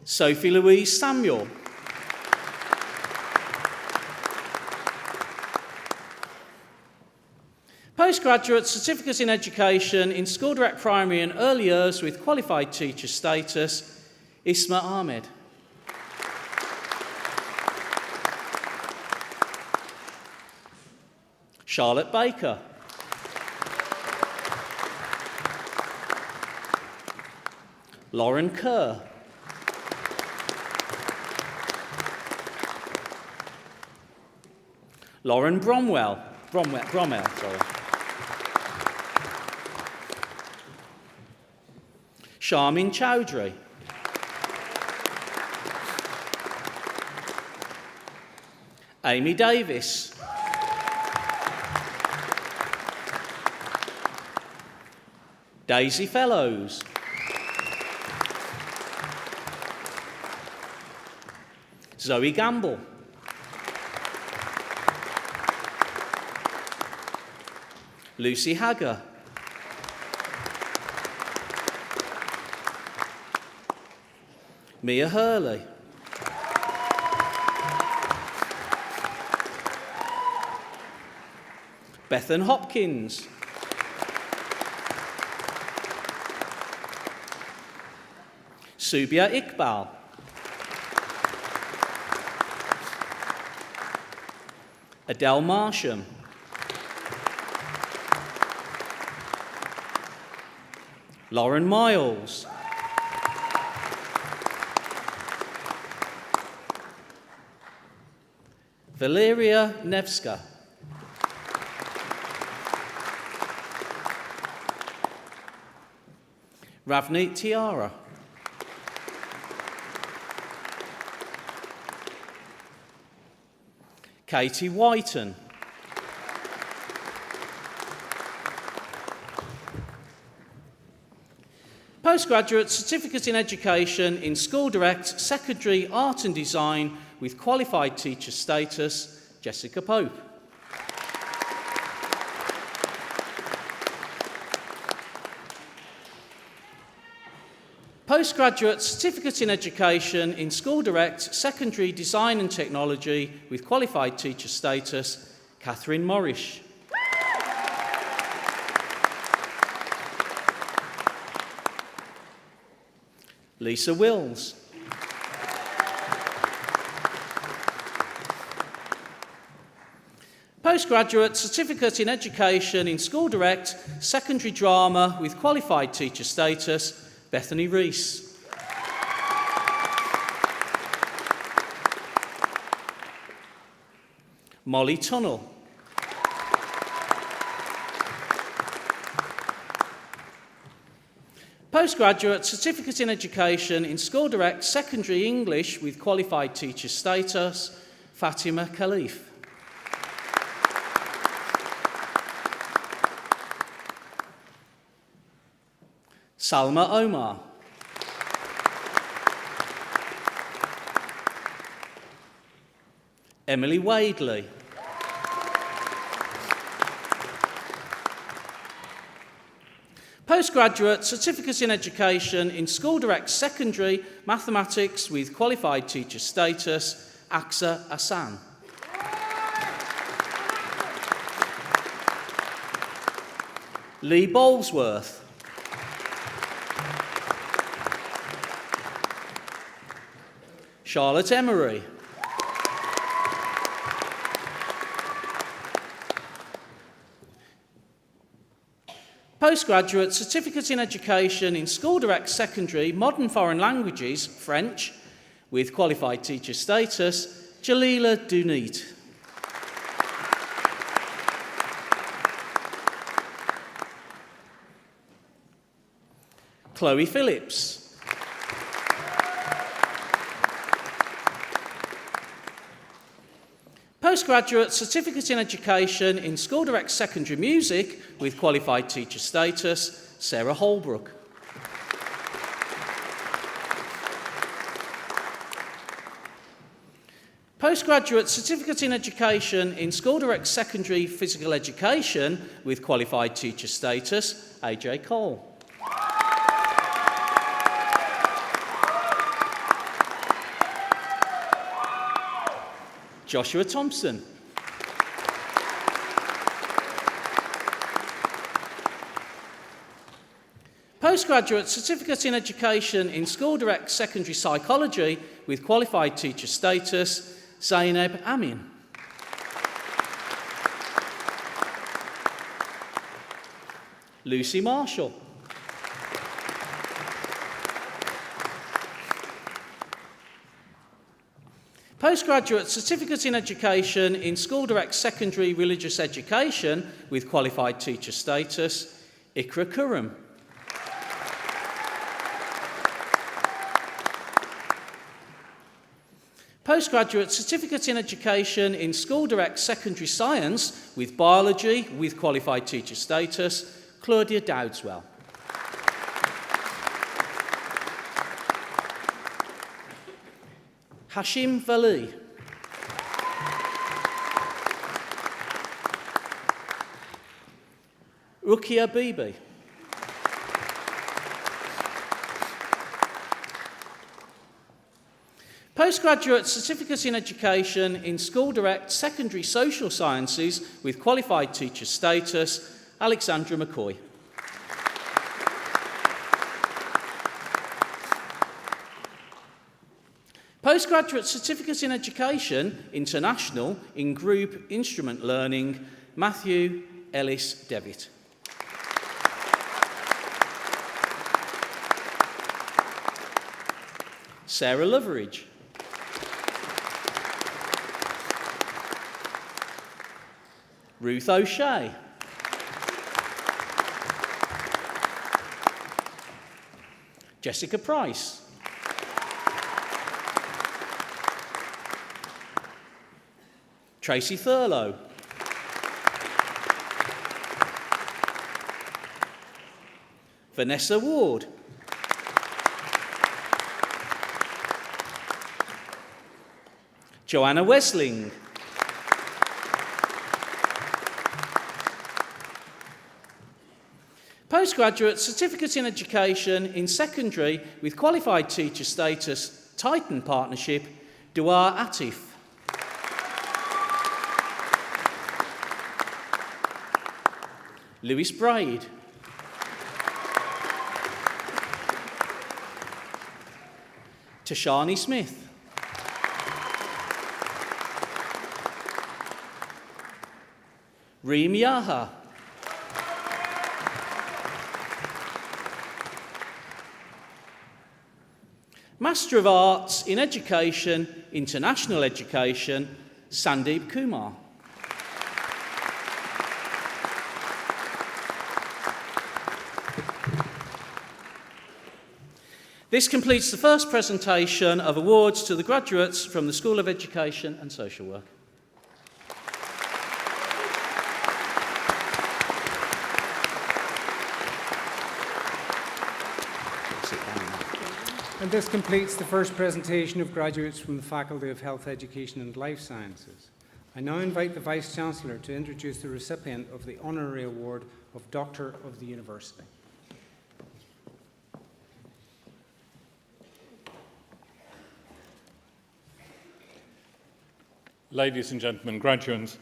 Sophie Louise Samuel. Postgraduate Certificate in Education in School Direct Primary and Early Years with Qualified Teacher Status, Isma Ahmed. Charlotte Baker. Lauren Kerr. Lauren Bromwell, sorry. Charmin Chowdhury. Amy Davis. Daisy Fellows. Zoe Gamble. Lucy Hagger. Mia Hurley. Bethan Hopkins. Subia Iqbal. Adele Marsham. Lauren Miles. Valeria Nevska. Ravneet Tiara. Katie Whiten. Postgraduate Certificate in Education in School Direct Secondary Art and Design with Qualified Teacher Status, Jessica Pope. Postgraduate Certificate in Education in School Direct Secondary Design and Technology with Qualified Teacher Status, Catherine Morrish. Lisa Wills. Postgraduate Certificate in Education in School Direct Secondary Drama with Qualified Teacher Status, Bethany Rees. Molly Tunnell. Postgraduate Certificate in Education in School Direct Secondary English with Qualified Teacher Status, Fatima Khalif. Salma Omar. Emily Wadley. Postgraduate Certificate in Education in School Direct Secondary Mathematics with Qualified Teacher Status, Aksa Hassan. Lee Bolesworth. Charlotte Emery. Postgraduate Certificate in Education in School Direct Secondary Modern Foreign Languages, French, with qualified teacher status, Jalila Dunit. Chloe Phillips. Postgraduate Certificate in Education in School Direct Secondary Music with qualified teacher status, Sarah Holbrook. Postgraduate Certificate in Education in School Direct Secondary Physical Education with qualified teacher status, AJ Cole. Joshua Thompson. Postgraduate Certificate in Education in School Direct Secondary Psychology with qualified teacher status, Zainab Amin. Lucy Marshall. Postgraduate Certificate in Education in School Direct Secondary Religious Education with qualified teacher status, Ikra Kuram. Postgraduate Certificate in Education in School Direct Secondary Science with Biology with qualified teacher status, Claudia Dowdswell. Hashim Vali. Rukia Bibi. Postgraduate Certificate in Education in School Direct Secondary Social Sciences with qualified teacher status, Alexandra McCoy. Postgraduate Certificate in Education, International, in Group Instrument Learning, Matthew Ellis Devitt. Sarah Loveridge. Ruth O'Shea. Jessica Price. Tracy Thurlow. Vanessa Ward. Joanna Wesling. Postgraduate Certificate in Education in Secondary with qualified teacher status, Titan Partnership, Dua Atif. Lewis Braid. Tashani Smith. Reem Yaha. Master of Arts in Education, International Education, Sandeep Kumar. This completes the first presentation of awards to the graduates from the School of Education and Social Work. And this completes the first presentation of graduates from the Faculty of Health, Education and Life Sciences. I now invite the Vice-Chancellor to introduce the recipient of the Honorary Award of Doctor of the University. Ladies and gentlemen, graduates,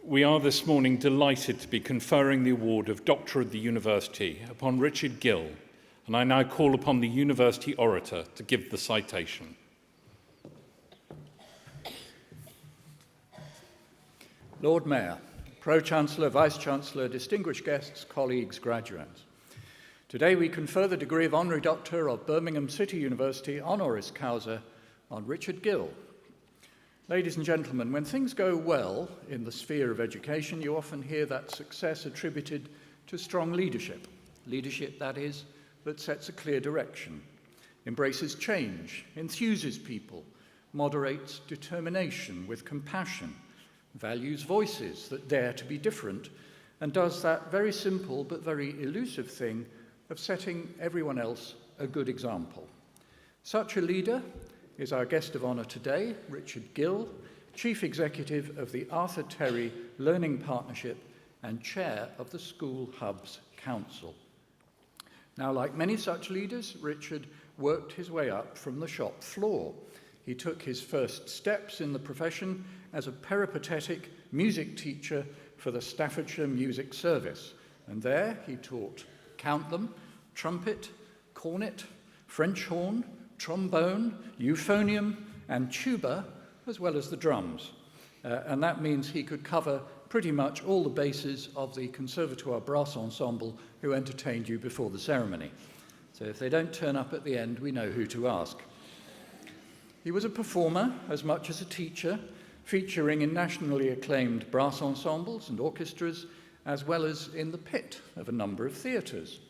we are this morning delighted to be conferring the award of Doctor of the University upon Richard Gill, and I now call upon the University Orator to give the citation. Lord Mayor, Pro-Chancellor, Vice-Chancellor, distinguished guests, colleagues, graduates. Today we confer the degree of Honorary Doctor of Birmingham City University honoris causa on Richard Gill. Ladies and gentlemen, when things go well in the sphere of education, you often hear that success attributed to strong leadership. Leadership, that is, that sets a clear direction, embraces change, enthuses people, moderates determination with compassion, values voices that dare to be different, and does that very simple but very elusive thing of setting everyone else a good example. Such a leader is our guest of honour today, Richard Gill, Chief Executive of the Arthur Terry Learning Partnership and Chair of the School Hubs Council. Now, like many such leaders, Richard worked his way up from the shop floor. He took his first steps in the profession as a peripatetic music teacher for the Staffordshire Music Service, and there he taught, count them, trumpet, cornet, French horn, trombone, euphonium, and tuba, as well as the drums. And that means he could cover pretty much all the bases of the Conservatoire Brass Ensemble who entertained you before the ceremony. So if they don't turn up at the end, we know who to ask. He was a performer as much as a teacher, featuring in nationally acclaimed brass ensembles and orchestras, as well as in the pit of a number of theatres.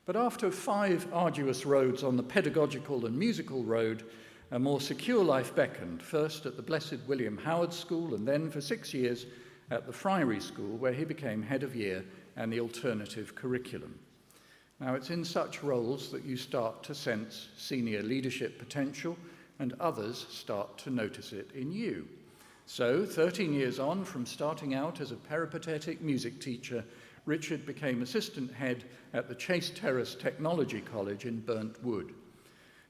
But after 5 arduous roads on the pedagogical and musical road, a more secure life beckoned, first at the Blessed William Howard School and then for 6 years at the Friary School, where he became head of year and the alternative curriculum. Now, it's in such roles that you start to sense senior leadership potential and others start to notice it in you. So, 13 years on from starting out as a peripatetic music teacher, Richard became assistant head at the Chase Terrace Technology College in Burnt Wood.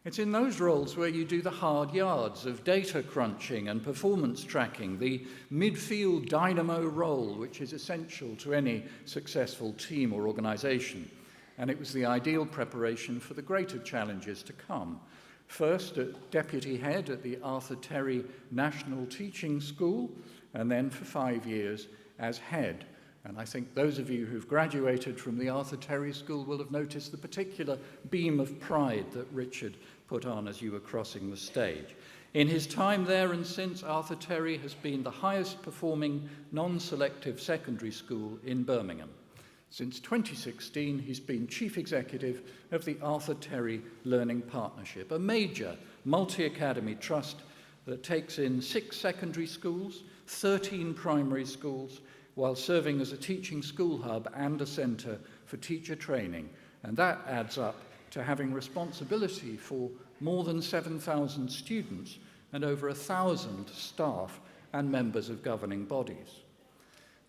It's in those roles where you do the hard yards of data crunching and performance tracking, the midfield dynamo role, which is essential to any successful team or organisation. And it was the ideal preparation for the greater challenges to come. First, as deputy head at the Arthur Terry National Teaching School, and then for 5 years as head. And I think those of you who've graduated from the Arthur Terry School will have noticed the particular beam of pride that Richard put on as you were crossing the stage. In his time there and since, Arthur Terry has been the highest performing non-selective secondary school in Birmingham. Since 2016, he's been Chief Executive of the Arthur Terry Learning Partnership, a major multi-academy trust that takes in 6 secondary schools, 13 primary schools, while serving as a teaching school hub and a centre for teacher training. And that adds up to having responsibility for more than 7,000 students and over 1,000 staff and members of governing bodies.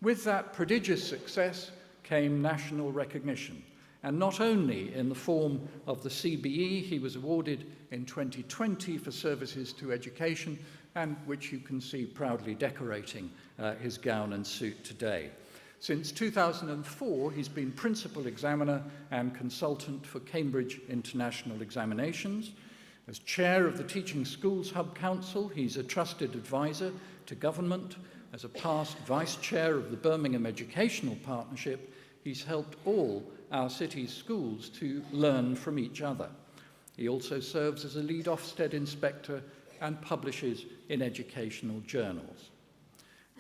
With that prodigious success came national recognition, and not only in the form of the CBE he was awarded in 2020 for services to education, and which you can see proudly decorating his gown and suit today. Since 2004, he's been principal examiner and consultant for Cambridge International Examinations. As chair of the Teaching Schools Hub Council, he's a trusted advisor to government. As a past vice chair of the Birmingham Educational Partnership, he's helped all our city's schools to learn from each other. He also serves as a lead Ofsted inspector and publishes in educational journals.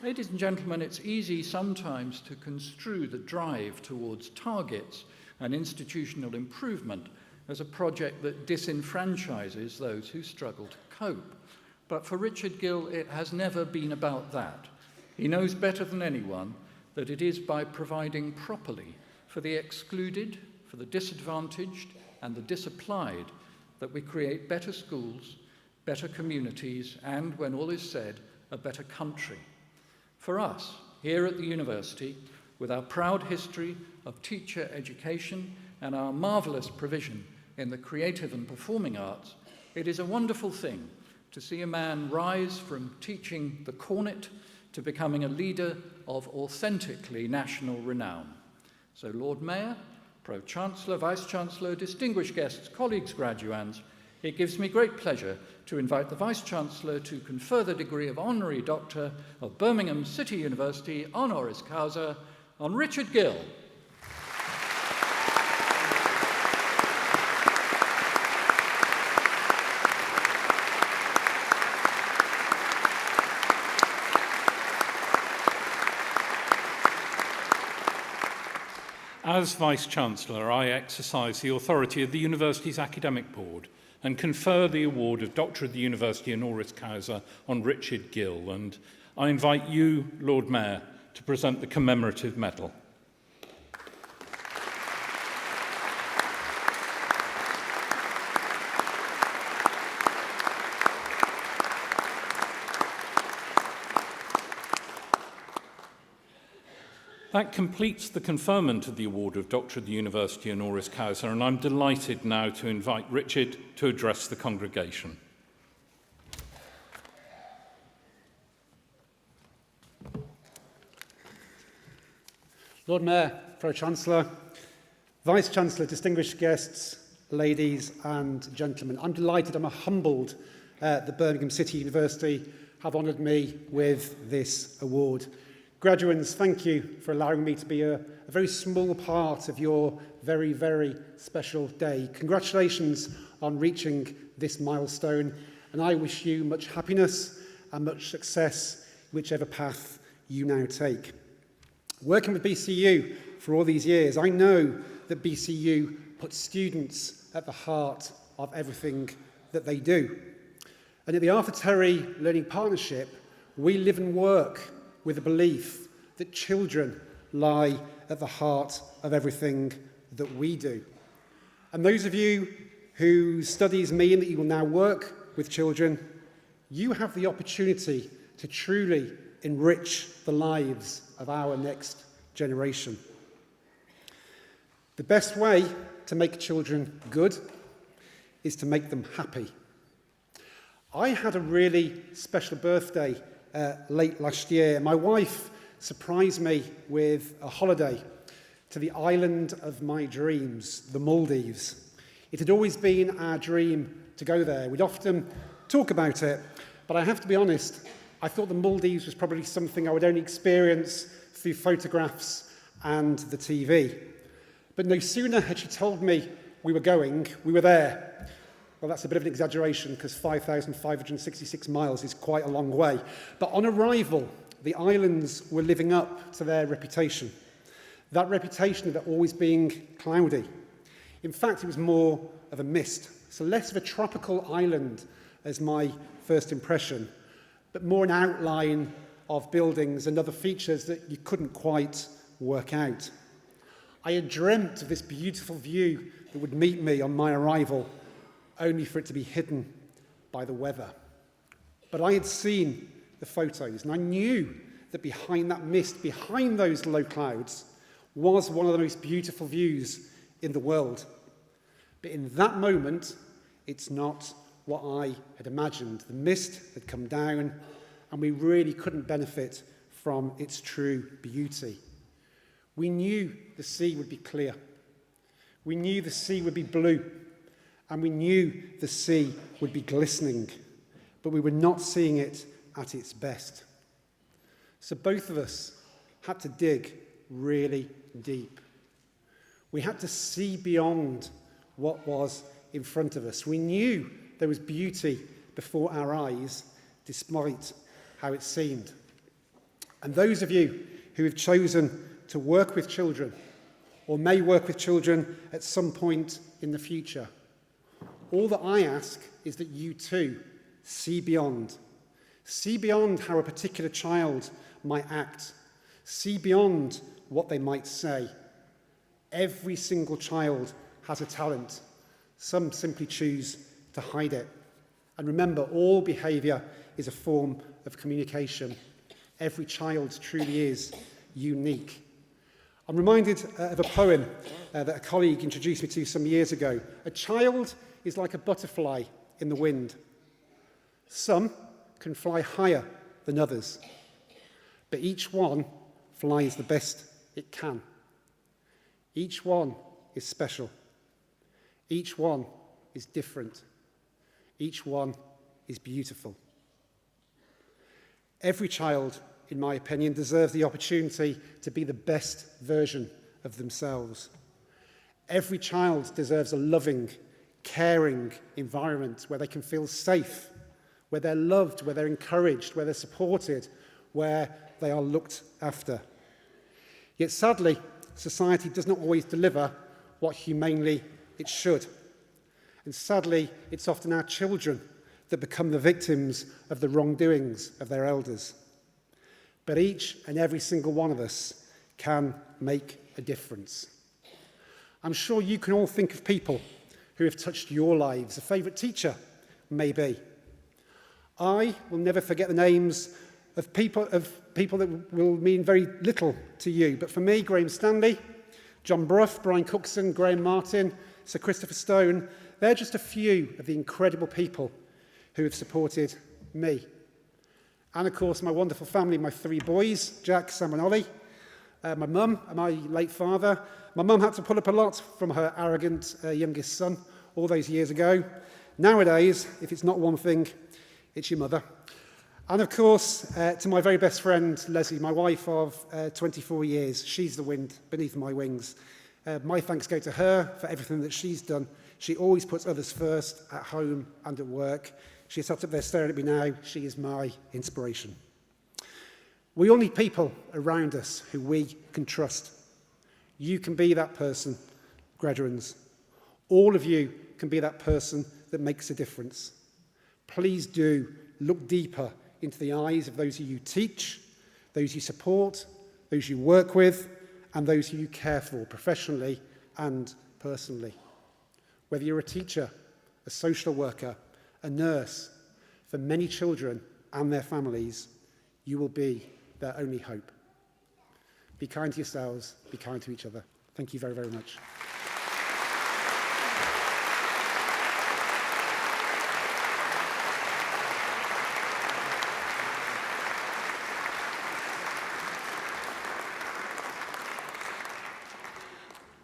Ladies and gentlemen, it's easy sometimes to construe the drive towards targets and institutional improvement as a project that disenfranchises those who struggle to cope. But for Richard Gill, it has never been about that. He knows better than anyone that it is by providing properly for the excluded, for the disadvantaged, and the disapplied that we create better schools, better communities, and, when all is said, a better country. For us, here at the university, with our proud history of teacher education and our marvellous provision in the creative and performing arts, it is a wonderful thing to see a man rise from teaching the cornet to becoming a leader of authentically national renown. So, Lord Mayor, Pro-Chancellor, Vice-Chancellor, distinguished guests, colleagues, graduands, it gives me great pleasure to invite the Vice-Chancellor to confer the degree of Honorary Doctor of Birmingham City University honoris causa on Richard Gill. As Vice-Chancellor, I exercise the authority of the University's Academic Board and confer the award of Doctor of the University honoris causa on Richard Gill, and I invite you, Lord Mayor, to present the commemorative medal. That completes the conferment of the award of Doctor of the University honoris causa, and I'm delighted now to invite Richard to address the congregation. Lord Mayor, Pro-Chancellor, Vice-Chancellor, distinguished guests, ladies and gentlemen, I'm delighted, I'm humbled that Birmingham City University have honoured me with this award. Graduates, thank you for allowing me to be a very small part of your very, very special day. Congratulations on reaching this milestone, and I wish you much happiness and much success, whichever path you now take. Working with BCU for all these years, I know that BCU puts students at the heart of everything that they do. And at the Arthur Terry Learning Partnership, we live and work with the belief that children lie at the heart of everything that we do. And those of you whose studies mean that you will now work with children, you have the opportunity to truly enrich the lives of our next generation. The best way to make children good is to make them happy. I had a really special birthday late last year. My wife surprised me with a holiday to the island of my dreams, the Maldives. It had always been our dream to go there. We'd often talk about it, but I have to be honest, I thought the Maldives was probably something I would only experience through photographs and the TV. But no sooner had she told me we were going, we were there. Well, that's a bit of an exaggeration because 5,566 miles is quite a long way. But on arrival, the islands were living up to their reputation. That reputation of it always being cloudy. In fact, it was more of a mist. So less of a tropical island as my first impression, but more an outline of buildings and other features that you couldn't quite work out. I had dreamt of this beautiful view that would meet me on my arrival, only for it to be hidden by the weather. But I had seen the photos, and I knew that behind that mist, behind those low clouds, was one of the most beautiful views in the world. But in that moment, it's not what I had imagined. The mist had come down, and we really couldn't benefit from its true beauty. We knew the sea would be clear. We knew the sea would be blue. And we knew the sea would be glistening, but we were not seeing it at its best. So both of us had to dig really deep. We had to see beyond what was in front of us. We knew there was beauty before our eyes, despite how it seemed. And those of you who have chosen to work with children, or may work with children at some point in the future, all that I ask is that you too see beyond. See beyond how a particular child might act. See beyond what they might say. Every single child has a talent. Some simply choose to hide it. And remember, all behaviour is a form of communication. Every child truly is unique. I'm reminded of a poem that a colleague introduced me to some years ago. A child is like a butterfly in the wind. Some can fly higher than others, but each one flies the best it can. Each one is special. Each one is different. Each one is beautiful. Every child, in my opinion, deserves the opportunity to be the best version of themselves. Every child deserves a loving, caring environment where they can feel safe, where they're loved, where they're encouraged, where they're supported, where they are looked after. Yet sadly, society does not always deliver what humanely it should. And sadly, it's often our children that become the victims of the wrongdoings of their elders. But each and every single one of us can make a difference. I'm sure you can all think of people who have touched your lives, a favourite teacher, maybe. I will never forget the names of people that will mean very little to you. But for me, Graham Stanley, John Brough, Brian Cookson, Graham Martin, Sir Christopher Stone, they're just a few of the incredible people who have supported me. And of course, my wonderful family, my 3 boys, Jack, Sam and Ollie, my mum and my late father. My mum had to put up a lot from her arrogant youngest son all those years ago. Nowadays, if it's not one thing, it's your mother. And of course, to my very best friend, Leslie, my wife of 24 years. She's the wind beneath my wings. My thanks go to her for everything that she's done. She always puts others first at home and at work. She sat up there staring at me now. She is my inspiration. We all need people around us who we can trust. You can be that person, graduates. All of you can be that person that makes a difference. Please do look deeper into the eyes of those who you teach, those you support, those you work with, and those who you care for professionally and personally. Whether you're a teacher, a social worker, a nurse, for many children and their families, you will be their only hope. Be kind to yourselves, be kind to each other. Thank you very, very much.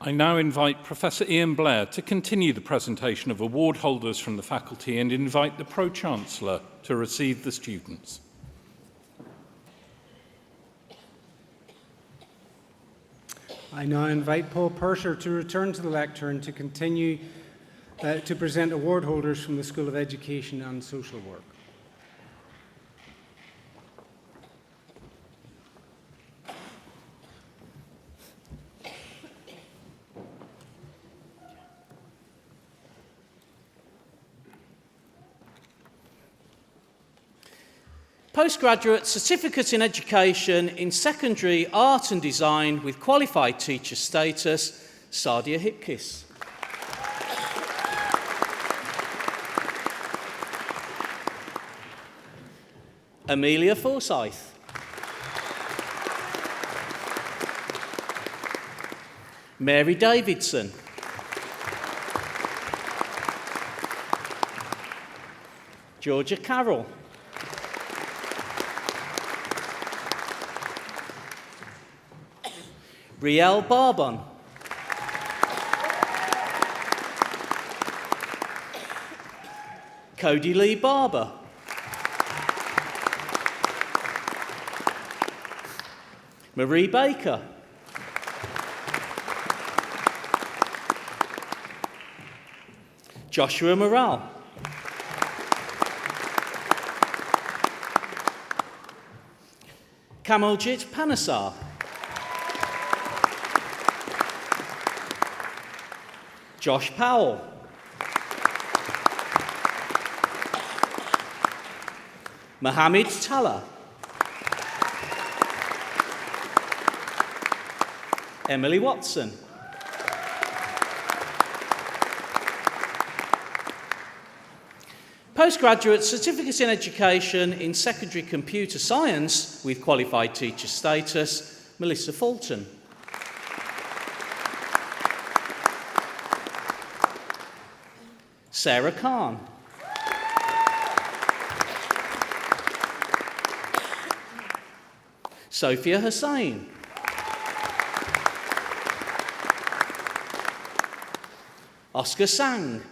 I now invite Professor Ian Blair to continue the presentation of award holders from the faculty and invite the Pro-Chancellor to receive the students. I now invite Paul Purser to return to the lectern to continue to present award holders from the School of Education and Social Work. Postgraduate Certificate in Education in Secondary Art and Design with Qualified Teacher Status, Sadia Hipkiss. Amelia Forsyth. Mary Davidson. Georgia Carroll. Riel Barbon. Cody Lee Barber. Marie Baker. Joshua Morale. Kamaljit Panasar. Josh Powell. Mohammed Talla. Emily Watson. Postgraduate Certificate in Education in Secondary Computer Science with Qualified Teacher Status, Melissa Fulton. Sarah Khan. Sophia Hussain. Oscar Sang.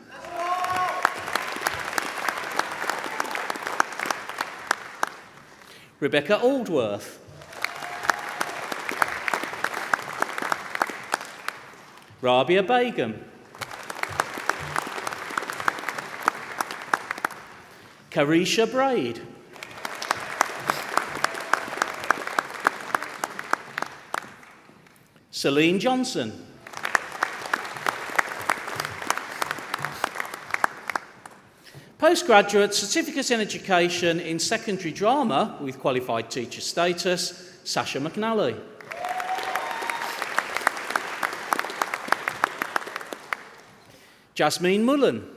Rebecca Aldworth. Rabia Begum. Carisha Braid. Celine Johnson. Postgraduate Certificate in Education in Secondary Drama with Qualified Teacher Status, Sasha McNally. Jasmine Mullen.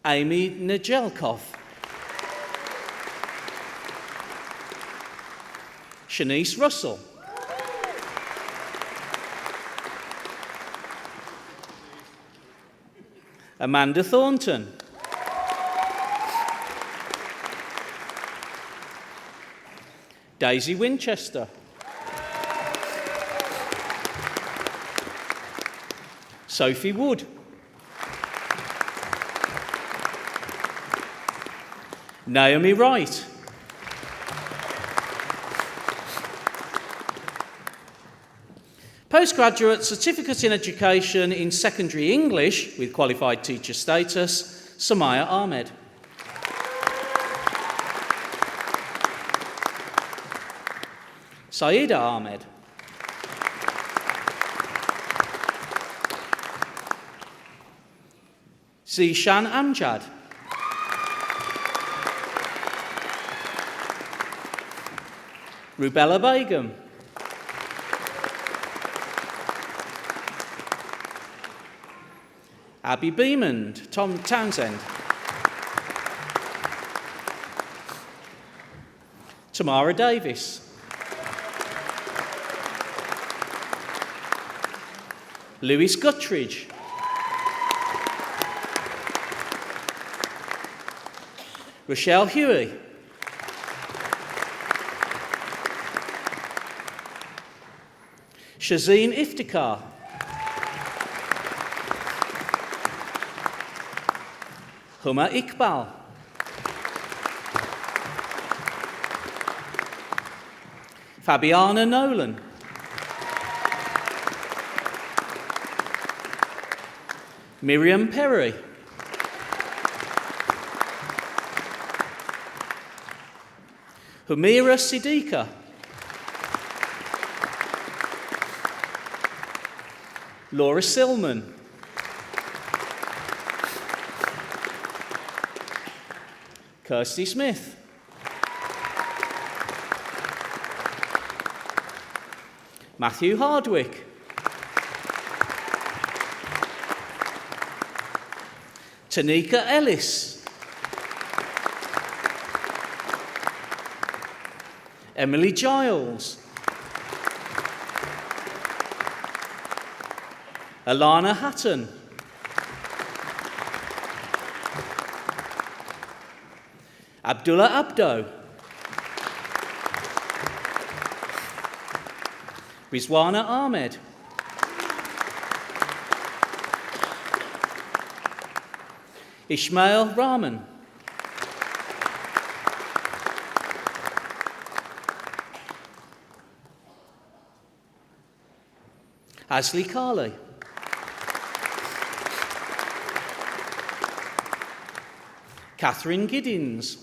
Amy Nejelkov. Shanice Russell. Amanda Thornton. Daisy Winchester. Sophie Wood. Naomi Wright. Postgraduate Certificate in Education in Secondary English with Qualified Teacher Status, Samaya Ahmed. Saida Ahmed. Zishan Amjad. Rubella Begum. Abby Beamond, Tom Townsend. Tamara Davis. Lewis Guttridge. Rochelle Huey. Shazeen Iftikhar. Huma Iqbal. Fabiana Nolan. Miriam Perry. Humira Siddiqa. Laura Silman. Kirsty Smith. Matthew Hardwick. Tanika Ellis. Emily Giles. Alana Hatton. Abdullah Abdo. Rizwana Ahmed. Ishmael Rahman. Ashley Carley. Catherine Giddins.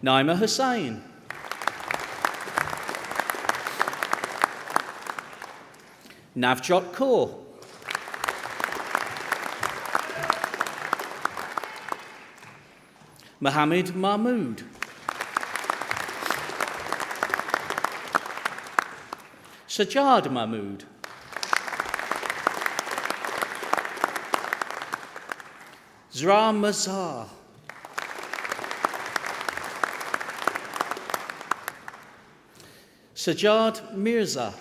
Naima Hussain. Navjot Kaur. Mohammed Mahmood. Sajjad Mahmood. Zra Mazar. Sajjad Mirza.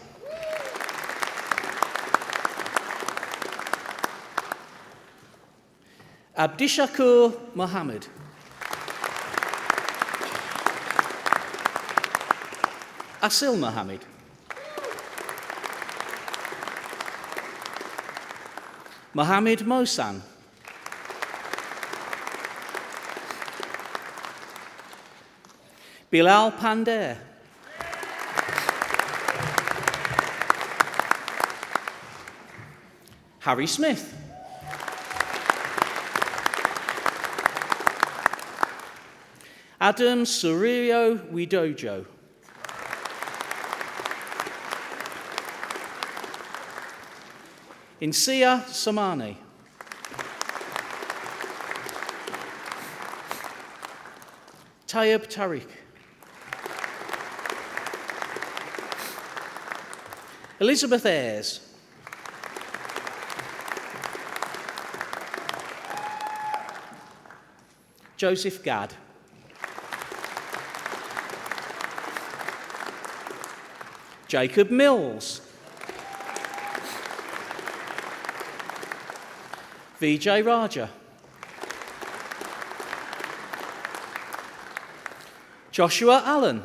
Abdishakur Mohammed. Asil Mohammed. Mohammed Mohsan. Bilal Pandey. Harry Smith. Adam Suriyo Widojo. Insia Samani. Tayyib Tariq. Elizabeth Ayres. Joseph Gadd. Jacob Mills. Vijay Raja. Joshua Allen.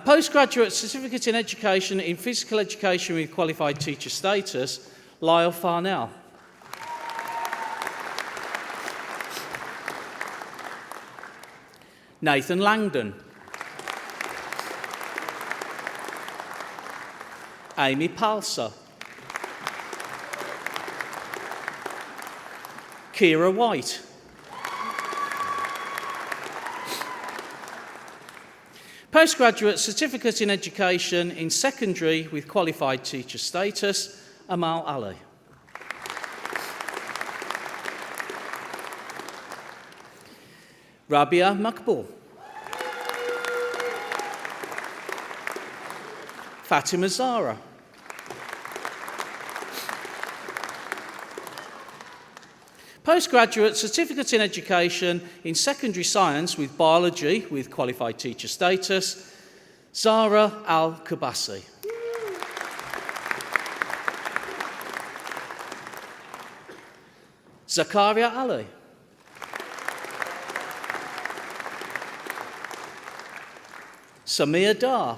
Postgraduate Certificate in Education in Physical Education with Qualified Teacher Status, Lyle Farnell. Nathan Langdon. Amy Palser. Kira White. Postgraduate Certificate in Education in Secondary with Qualified Teacher Status, Amal Ali. Rabia Makbul. Fatima Zara. Postgraduate Certificate in Education in Secondary Science with Biology with Qualified Teacher Status, Zara Al-Kabasi. Zakaria Ali. Samir Dar.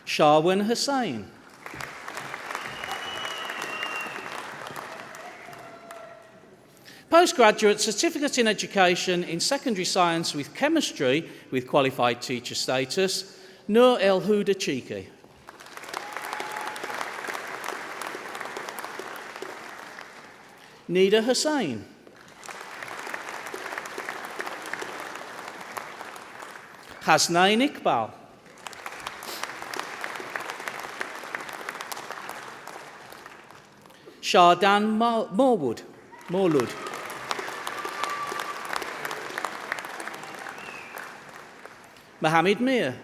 Sharwin Hussain. Postgraduate Certificate in Education in Secondary Science with Chemistry with Qualified Teacher Status, Nur El Huda Chiki. Nida Hussain. Hasnain Iqbal. Shardan Morlud. Mohammed Mir.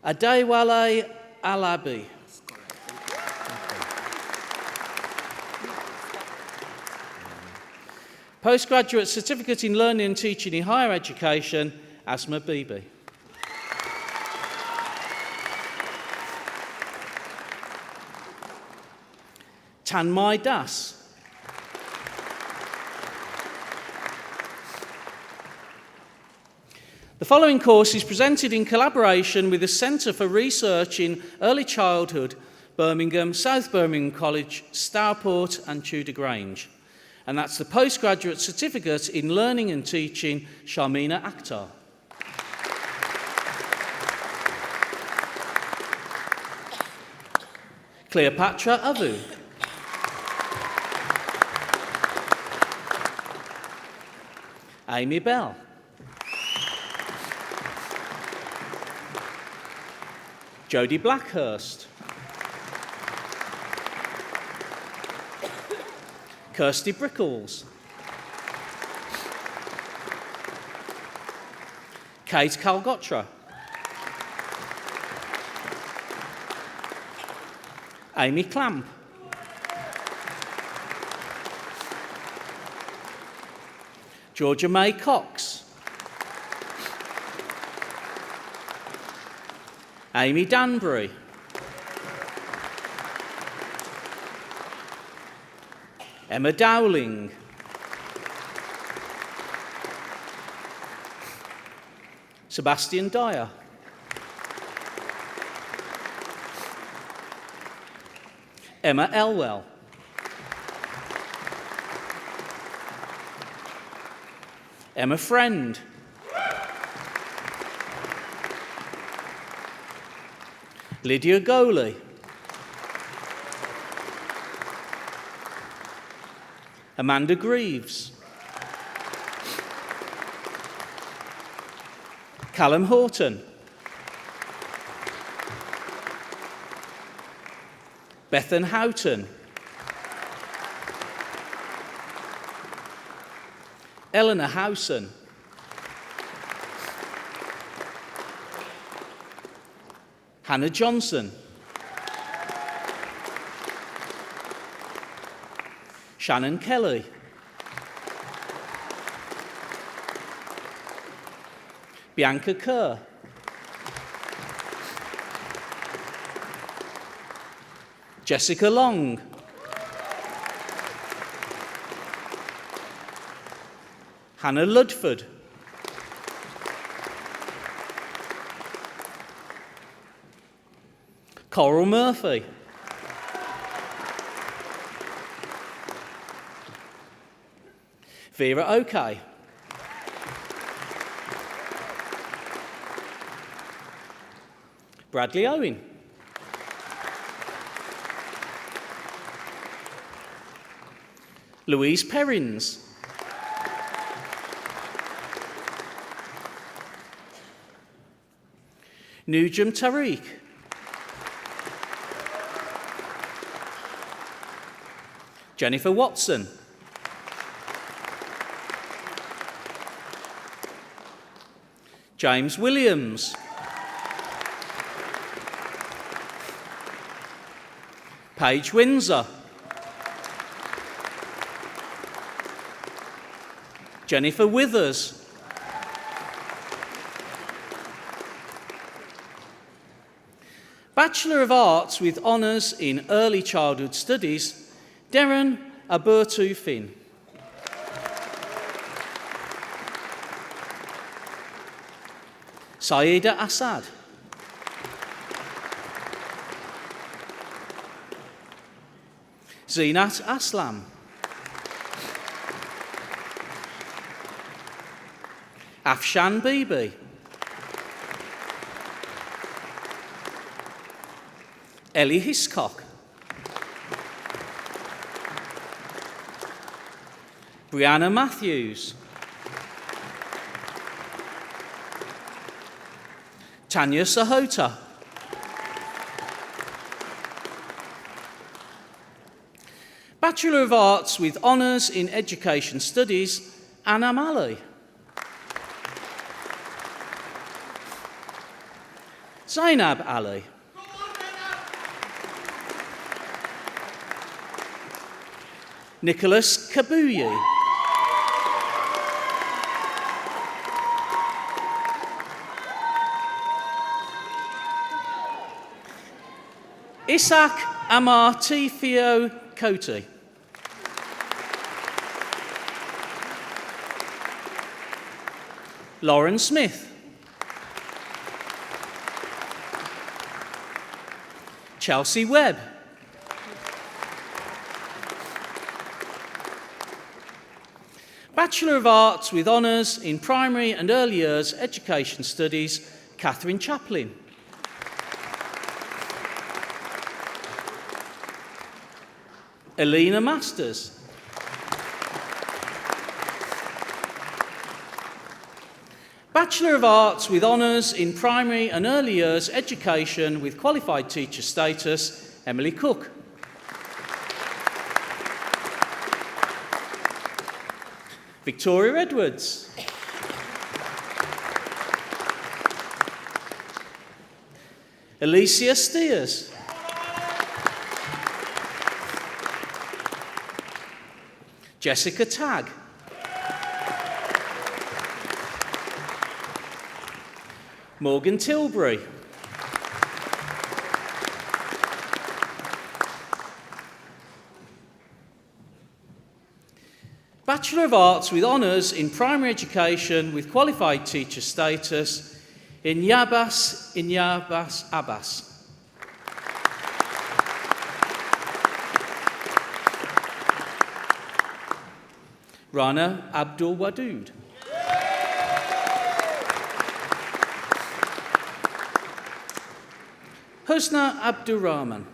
Adewale Alabi. Postgraduate Certificate in Learning and Teaching in Higher Education, Asma Bibi. Tanmay Das. The following course is presented in collaboration with the Centre for Research in Early Childhood, Birmingham, South Birmingham College, Stourport and Tudor Grange. And that's the Postgraduate Certificate in Learning and Teaching, Sharmina Akhtar. Cleopatra Avu. Amy Bell. Jodie Blackhurst. Kirsty Brickles. Kate Kalgotra. Amy Clamp. Georgia May Cox. Amy Danbury. Emma Dowling, Sebastian Dyer, Emma Elwell, Emma Friend, Lydia Goley, Amanda Greaves, Callum Horton, Bethan Houghton, Eleanor Howson, Hannah Johnson, Shannon Kelly, Bianca Kerr, Jessica Long, Hannah Ludford, Coral Murphy, Vera Oakey, Bradley Owen, Louise Perrins, Nujum Tariq, Jennifer Watson, James Williams, Paige Windsor, Jennifer Withers, Bachelor of Arts with Honours in Early Childhood Studies, Darren Abertu Finn. Saida Assad, Zinat Aslam, Afshan Bibi, Ellie Hiscock, Brianna Matthews, Tanya Sahota, Bachelor of Arts with Honours in Education Studies, Anna Malley, Zainab Ali, Nicholas Kabuyi, Isaac Amar Tifio Koti, Lauren Smith, Chelsea Webb, Bachelor of Arts with Honours in Primary and Early Years Education Studies, Catherine Chaplin, Elena Masters, Bachelor of Arts with Honours in Primary and Early Years Education with Qualified Teacher Status, Emily Cook, Victoria Edwards, Alicia Steers, Jessica Tagg, Morgan Tilbury, Bachelor of Arts with honours in primary education with qualified teacher status in Inyabas Abbas. Rana Abdul Wadud. Husna Abdul Rahman.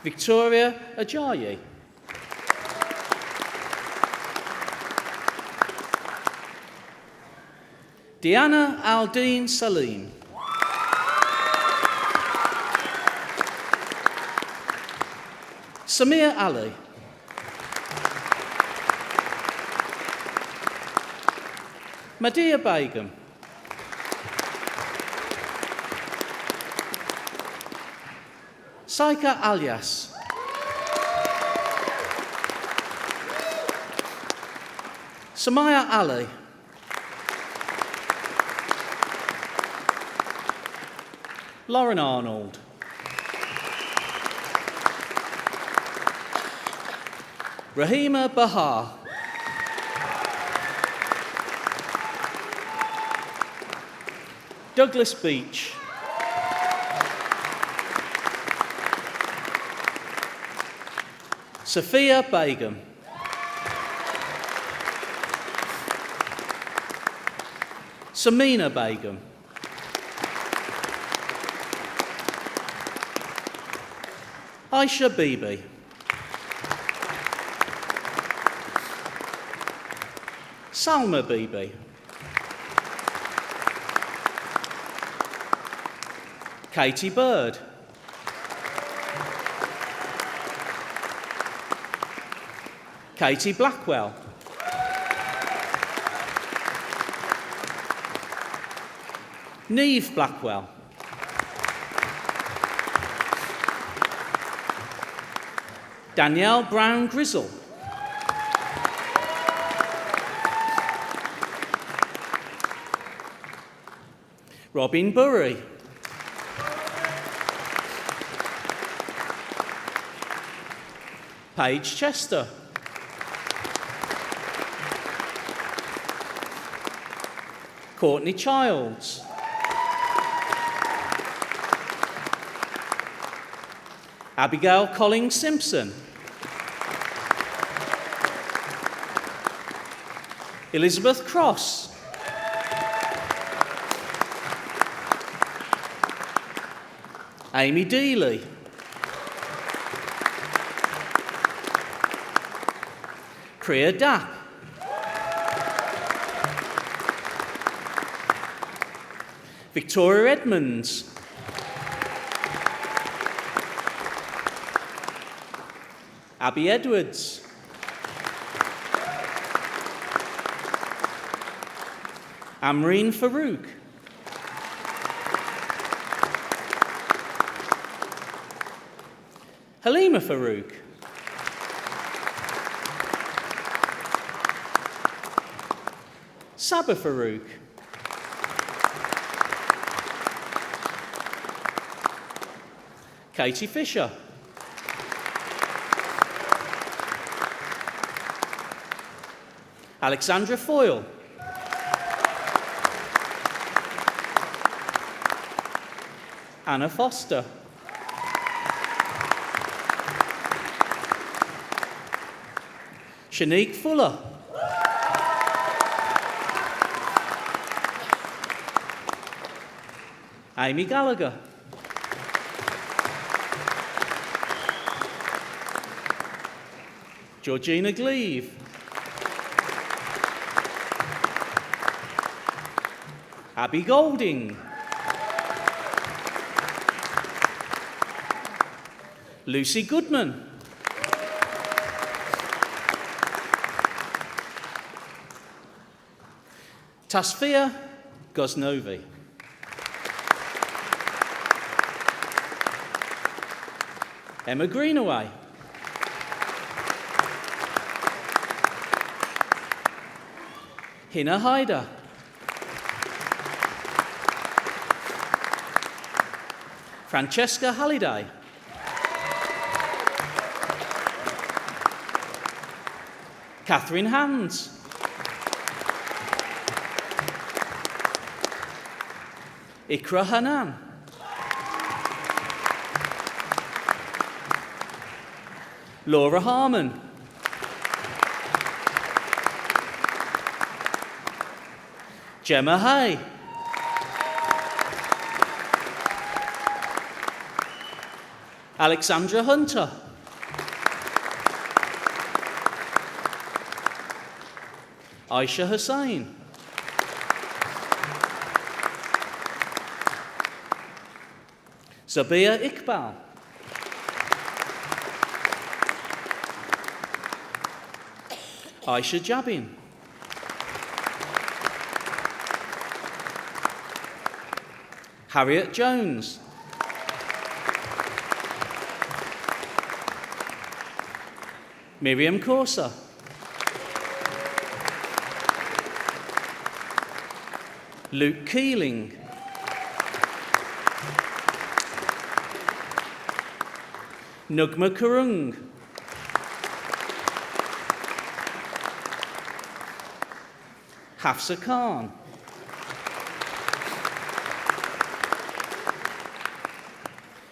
Victoria Ajayi. Diana Aldeen Salim. Samir Ali. Madhya Begum. Saika Alias. Samaya Ali. Lauren Arnold. Rahima Bahar. Douglas Beach. Sophia Begum. Samina Begum. Aisha Bibi. Salma Bibi. Katie Bird. Katie Blackwell. Neve Blackwell. Danielle Brown Grizzle. Robin Burry. Paige Chester. Courtney Childs. Abigail Collins Simpson. Elizabeth Cross. Amy Dealey. Priya Dapp. Victoria Edmonds. Abby Edwards. Amreen Farouk. Halima Farouk. Saba Farouk. Katie Fisher. Alexandra Foyle. Anna Foster. Shanique Fuller. Amy Gallagher. Georgina Gleave. Abby Golding. Lucy Goodman. Tasfia Gosnovi. Emma Greenaway. Hina Haider. Francesca Halliday. Catherine Hands. Ikra Hanan. Laura Harmon. Gemma Hay. Alexandra Hunter. Aisha Hussain. Zabia Iqbal. Aisha Jabin. Harriet Jones. Miriam Corsa. Luke Keeling. Nugma Kurung. Hafsa Khan.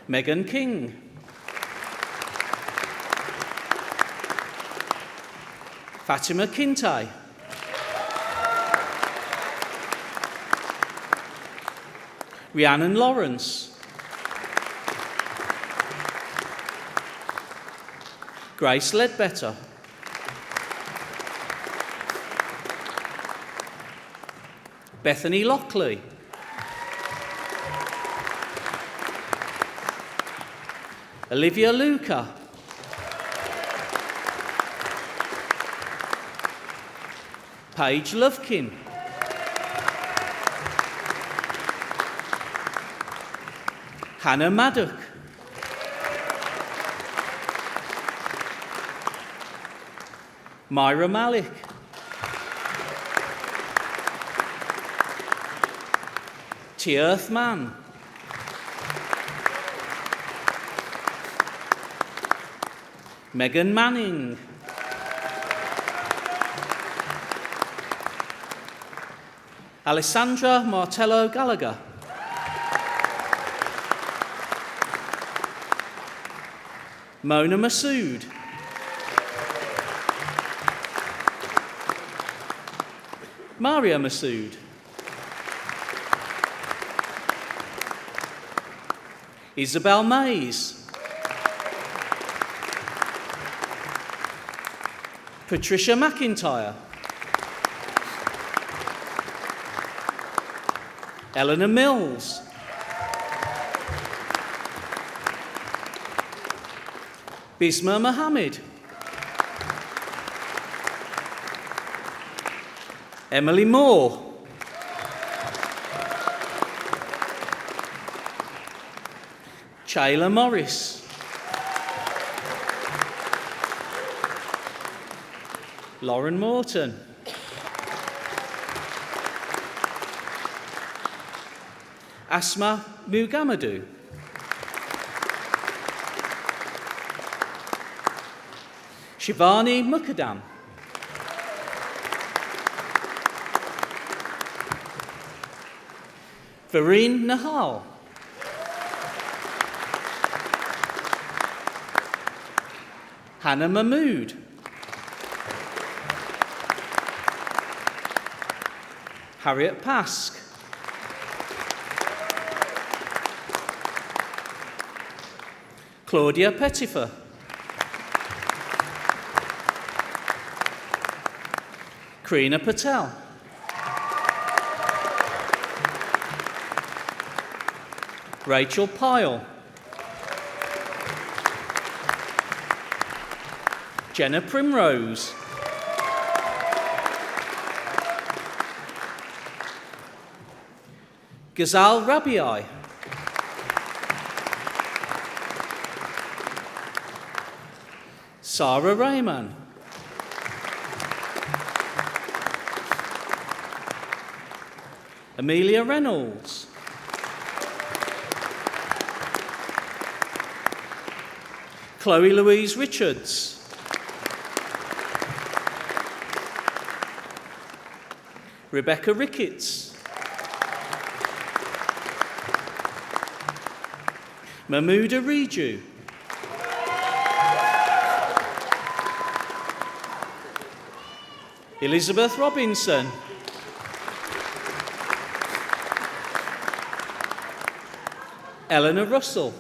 Megan King. Fatima Kintai. Rhiannon Lawrence. Grace Ledbetter. Bethany Lockley. Olivia Luca. Paige Lovekin. Hannah Maddock. Myra Malik. T-Earth Man. Megan Manning. Alessandra Martello Gallagher. Mona Masood. Maria Masood. Isabel Mays. Patricia McIntyre. Eleanor Mills. Bisma Mohammed. Emily Moore. Chayla Morris. Lauren Morton. Asma Mugammadoo. Shivani Mukadam. Vareen Nahal. Hannah Mahmood. Harriet Pask. Claudia Pettifer. Karina Patel. Rachel Pyle. Jenna Primrose. Ghazal Rabiai. Sarah Rayman. Amelia Reynolds. Chloe Louise Richards. Rebecca Ricketts. Mahmouda Riju. Elizabeth Robinson. Eleanor Russell.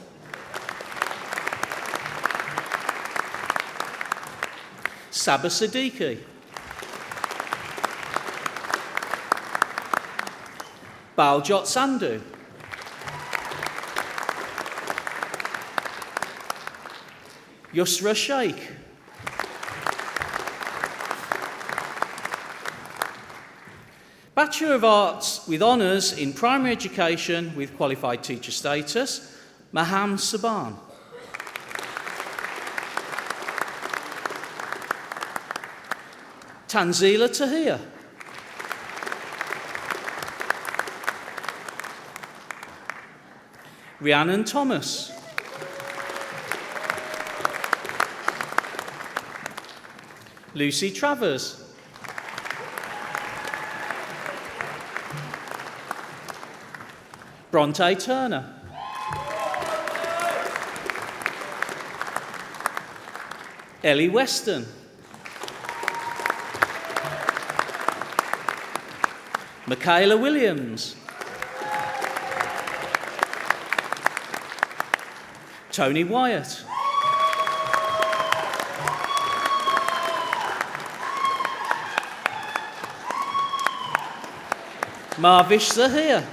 Saba Siddiqui. Baljot Sandhu. Yusra Sheikh. Bachelor of Arts with honours in primary education with qualified teacher status, Maham Saban. Tanzila Tahir. Rhiannon Thomas. Lucy Travers. Bronte Turner. Ellie Weston. Michaela Williams. Tony Wyatt. Marvish Zahir.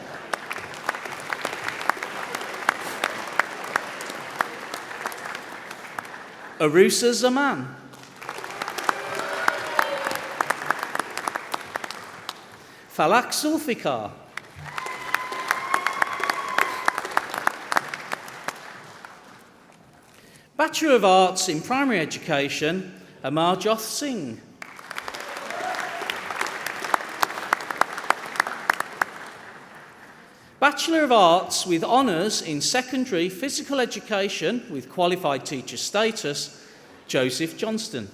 Arusa Zaman. Falak Zulfikar. Bachelor of Arts in Primary Education, Amarjoth Singh. Bachelor of Arts with honours in Secondary Physical Education with qualified teacher status, Joseph Johnston.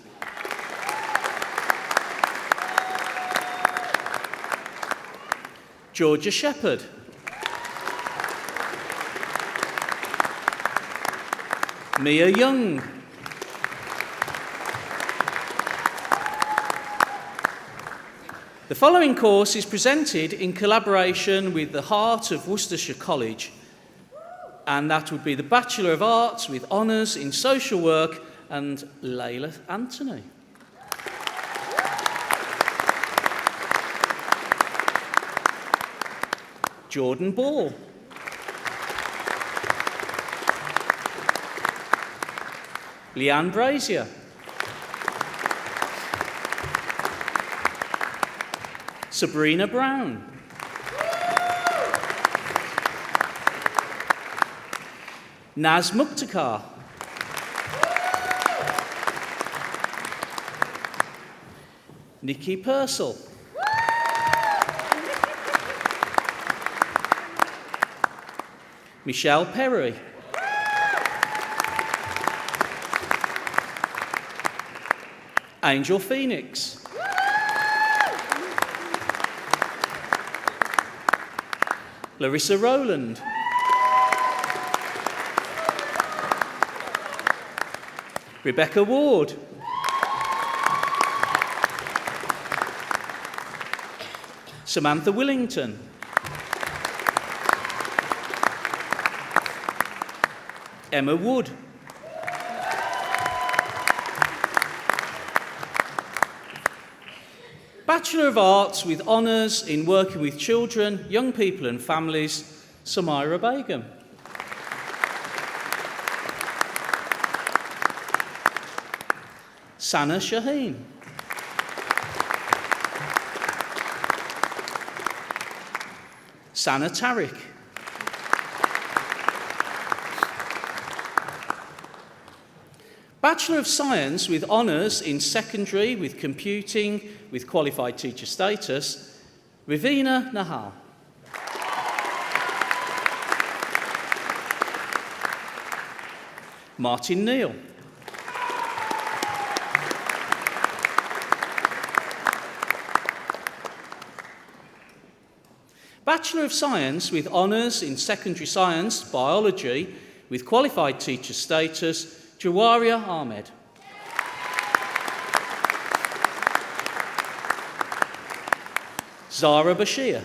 Georgia Shepherd. Mia Young. The following course is presented in collaboration with the Heart of Worcestershire College, and that would be the Bachelor of Arts with honours in Social Work and Layla Anthony. Jordan Ball. Leanne Brazier. Sabrina Brown. Naz Mukhtar. Nikki Purcell. Michelle Perry. Angel Phoenix. Larissa Rowland. Rebecca Ward. Samantha Willington. Emma Wood. Bachelor of Arts with honours in working with children, young people and families, Samira Begum. Sana Shaheen. Sana Tariq. Bachelor of Science with honours in secondary with computing with qualified teacher status, Ravina Nahal. Martin Neal. Bachelor of Science with honours in Secondary Science, Biology, with qualified teacher status, Jawaria Ahmed. Zara Bashir.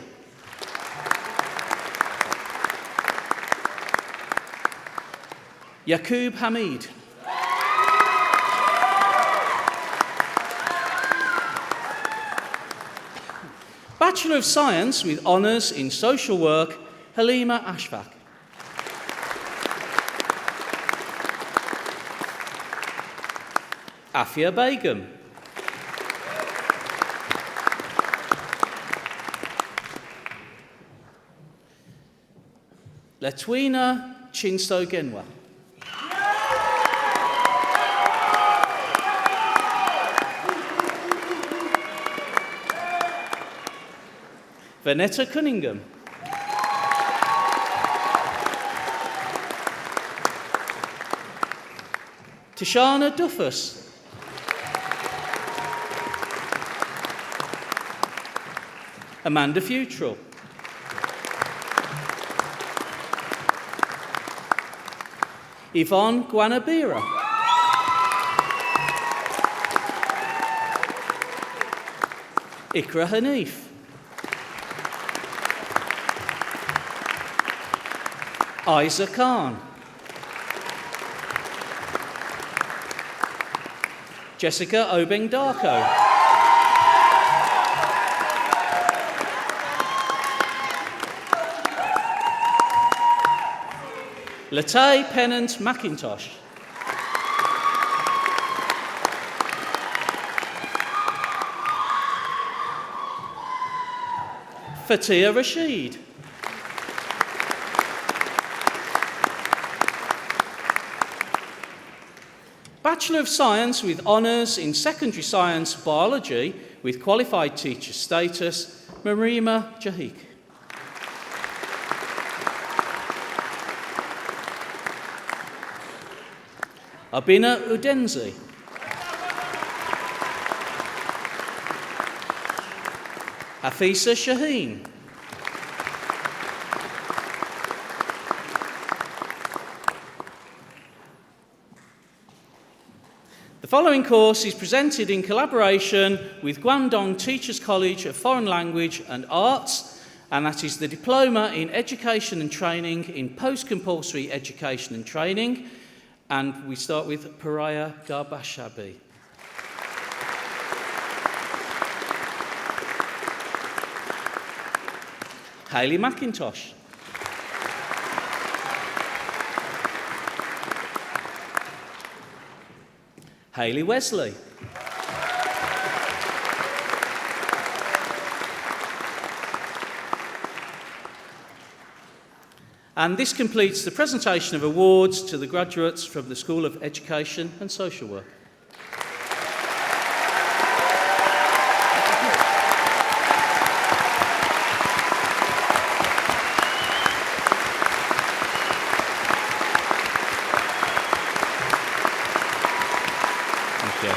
Yaqub Hamid. Bachelor of Science with honours in Social Work, Halima Ashfaq. Afia Begum. Letwina Chinsto Genwa. Vanetta Cunningham. Tashana Duffus. Amanda Futrell. Yvonne Guanabira. Ikra Hanif. Isa Khan. Jessica Obeng Darko. Latay Pennant McIntosh. Fatia Rashid. Bachelor of Science with honours in Secondary Science, Biology, with qualified teacher status, Marima Jahik. Abina Udenzi. Hafisa Shaheen. The following course is presented in collaboration with Guangdong Teachers College of Foreign Language and Arts, and that is the Diploma in Education and Training in Post-Compulsory Education and Training. And we start with Pariah Garbashabi. Hayley McIntosh. Hayley Wesley. And this completes the presentation of awards to the graduates from the School of Education and Social Work. Thank you.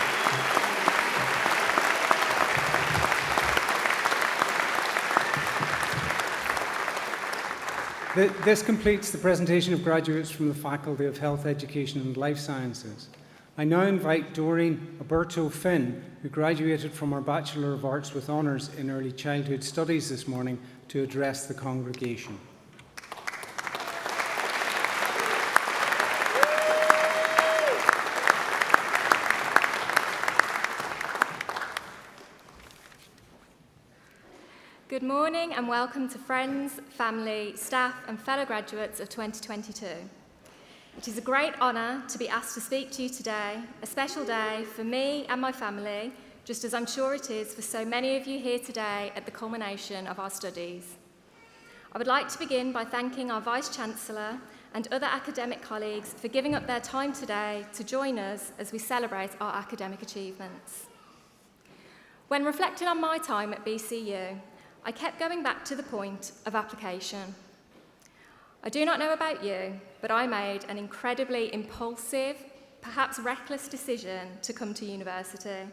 This completes the presentation of graduates from the Faculty of Health, Education and Life Sciences. I now invite Doreen Alberto Finn, who graduated from our Bachelor of Arts with Honours in Early Childhood Studies this morning, to address the congregation. Good morning and welcome to friends, family, staff and fellow graduates of 2022. It is a great honour to be asked to speak to you today, a special day for me and my family, just as I'm sure it is for so many of you here today at the culmination of our studies. I would like to begin by thanking our Vice-Chancellor and other academic colleagues for giving up their time today to join us as we celebrate our academic achievements. When reflecting on my time at BCU, I kept going back to the point of application. I do not know about you, but I made an incredibly impulsive, perhaps reckless decision to come to university.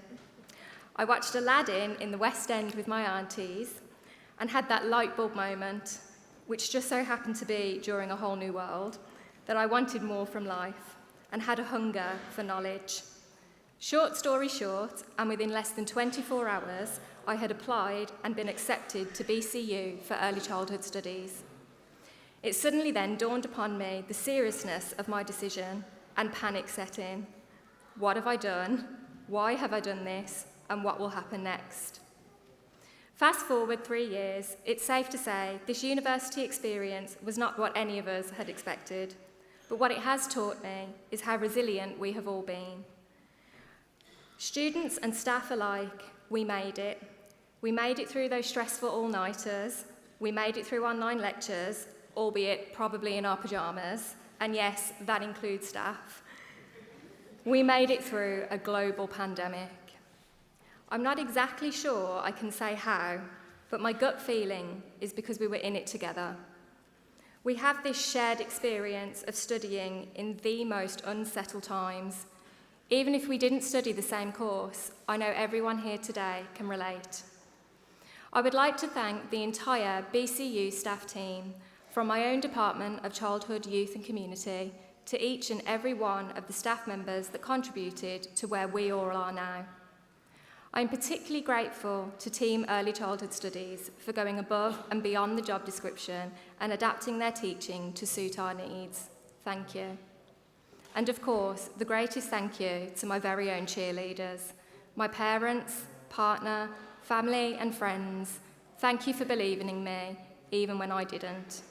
I watched Aladdin in the West End with my aunties, and had that light bulb moment, which just so happened to be during a whole new world, that I wanted more from life and had a hunger for knowledge. Short story short, and within less than 24 hours, I had applied and been accepted to BCU for early childhood studies. It suddenly then dawned upon me the seriousness of my decision, and panic set in. What have I done? Why have I done this? And what will happen next? Fast forward 3 years, it's safe to say this university experience was not what any of us had expected, but what it has taught me is how resilient we have all been. Students and staff alike, we made it. We made it through those stressful all-nighters. We made it through online lectures, albeit probably in our pyjamas. And yes, that includes staff. We made it through a global pandemic. I'm not exactly sure I can say how, but my gut feeling is because we were in it together. We have this shared experience of studying in the most unsettled times. Even if we didn't study the same course, I know everyone here today can relate. I would like to thank the entire BCU staff team, from my own Department of Childhood, Youth and Community to each and every one of the staff members that contributed to where we all are now. I'm particularly grateful to Team Early Childhood Studies for going above and beyond the job description and adapting their teaching to suit our needs. Thank you. And of course, the greatest thank you to my very own cheerleaders, my parents, partner, family and friends. Thank you for believing in me, even when I didn't.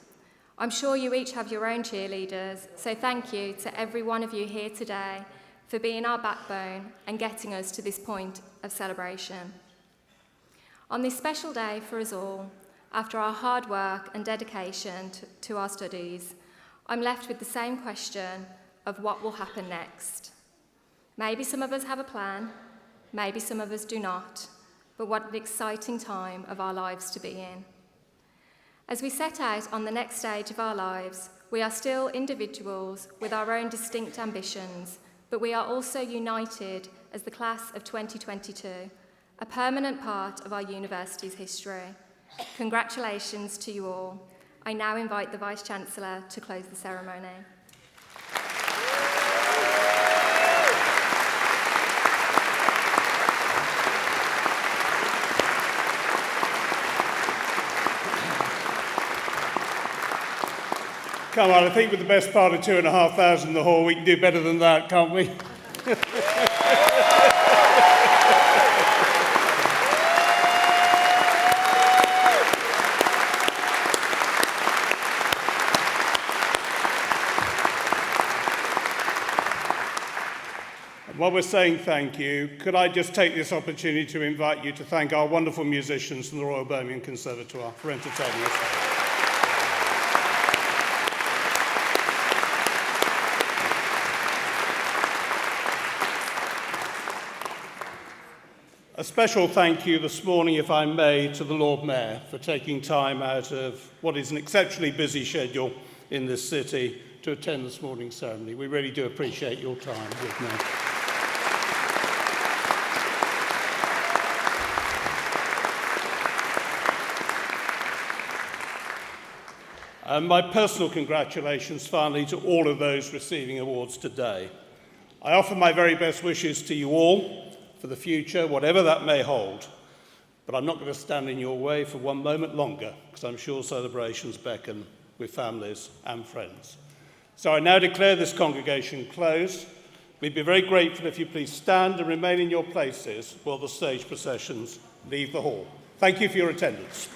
I'm sure you each have your own cheerleaders, so thank you to every one of you here today for being our backbone and getting us to this point of celebration. On this special day for us all, after our hard work and dedication to our studies, I'm left with the same question of what will happen next. Maybe some of us have a plan, maybe some of us do not, but what an exciting time of our lives to be in. As we set out on the next stage of our lives, we are still individuals with our own distinct ambitions, but we are also united as the class of 2022, a permanent part of our university's history. Congratulations to you all. I now invite the Vice-Chancellor to close the ceremony. Come on, I think with the best part of 2,500 in the hall, we can do better than that, can't we? While we're saying thank you, could I just take this opportunity to invite you to thank our wonderful musicians from the Royal Birmingham Conservatoire for entertaining us. A special thank you this morning, if I may, to the Lord Mayor for taking time out of what is an exceptionally busy schedule in this city to attend this morning's ceremony. We really do appreciate your time with me. And my personal congratulations, finally, to all of those receiving awards today. I offer my very best wishes to you all for the future, whatever that may hold. But I'm not going to stand in your way for one moment longer, because I'm sure celebrations beckon with families and friends. So I now declare this congregation closed. We'd be very grateful if you please stand and remain in your places while the stage processions leave the hall. Thank you for your attendance.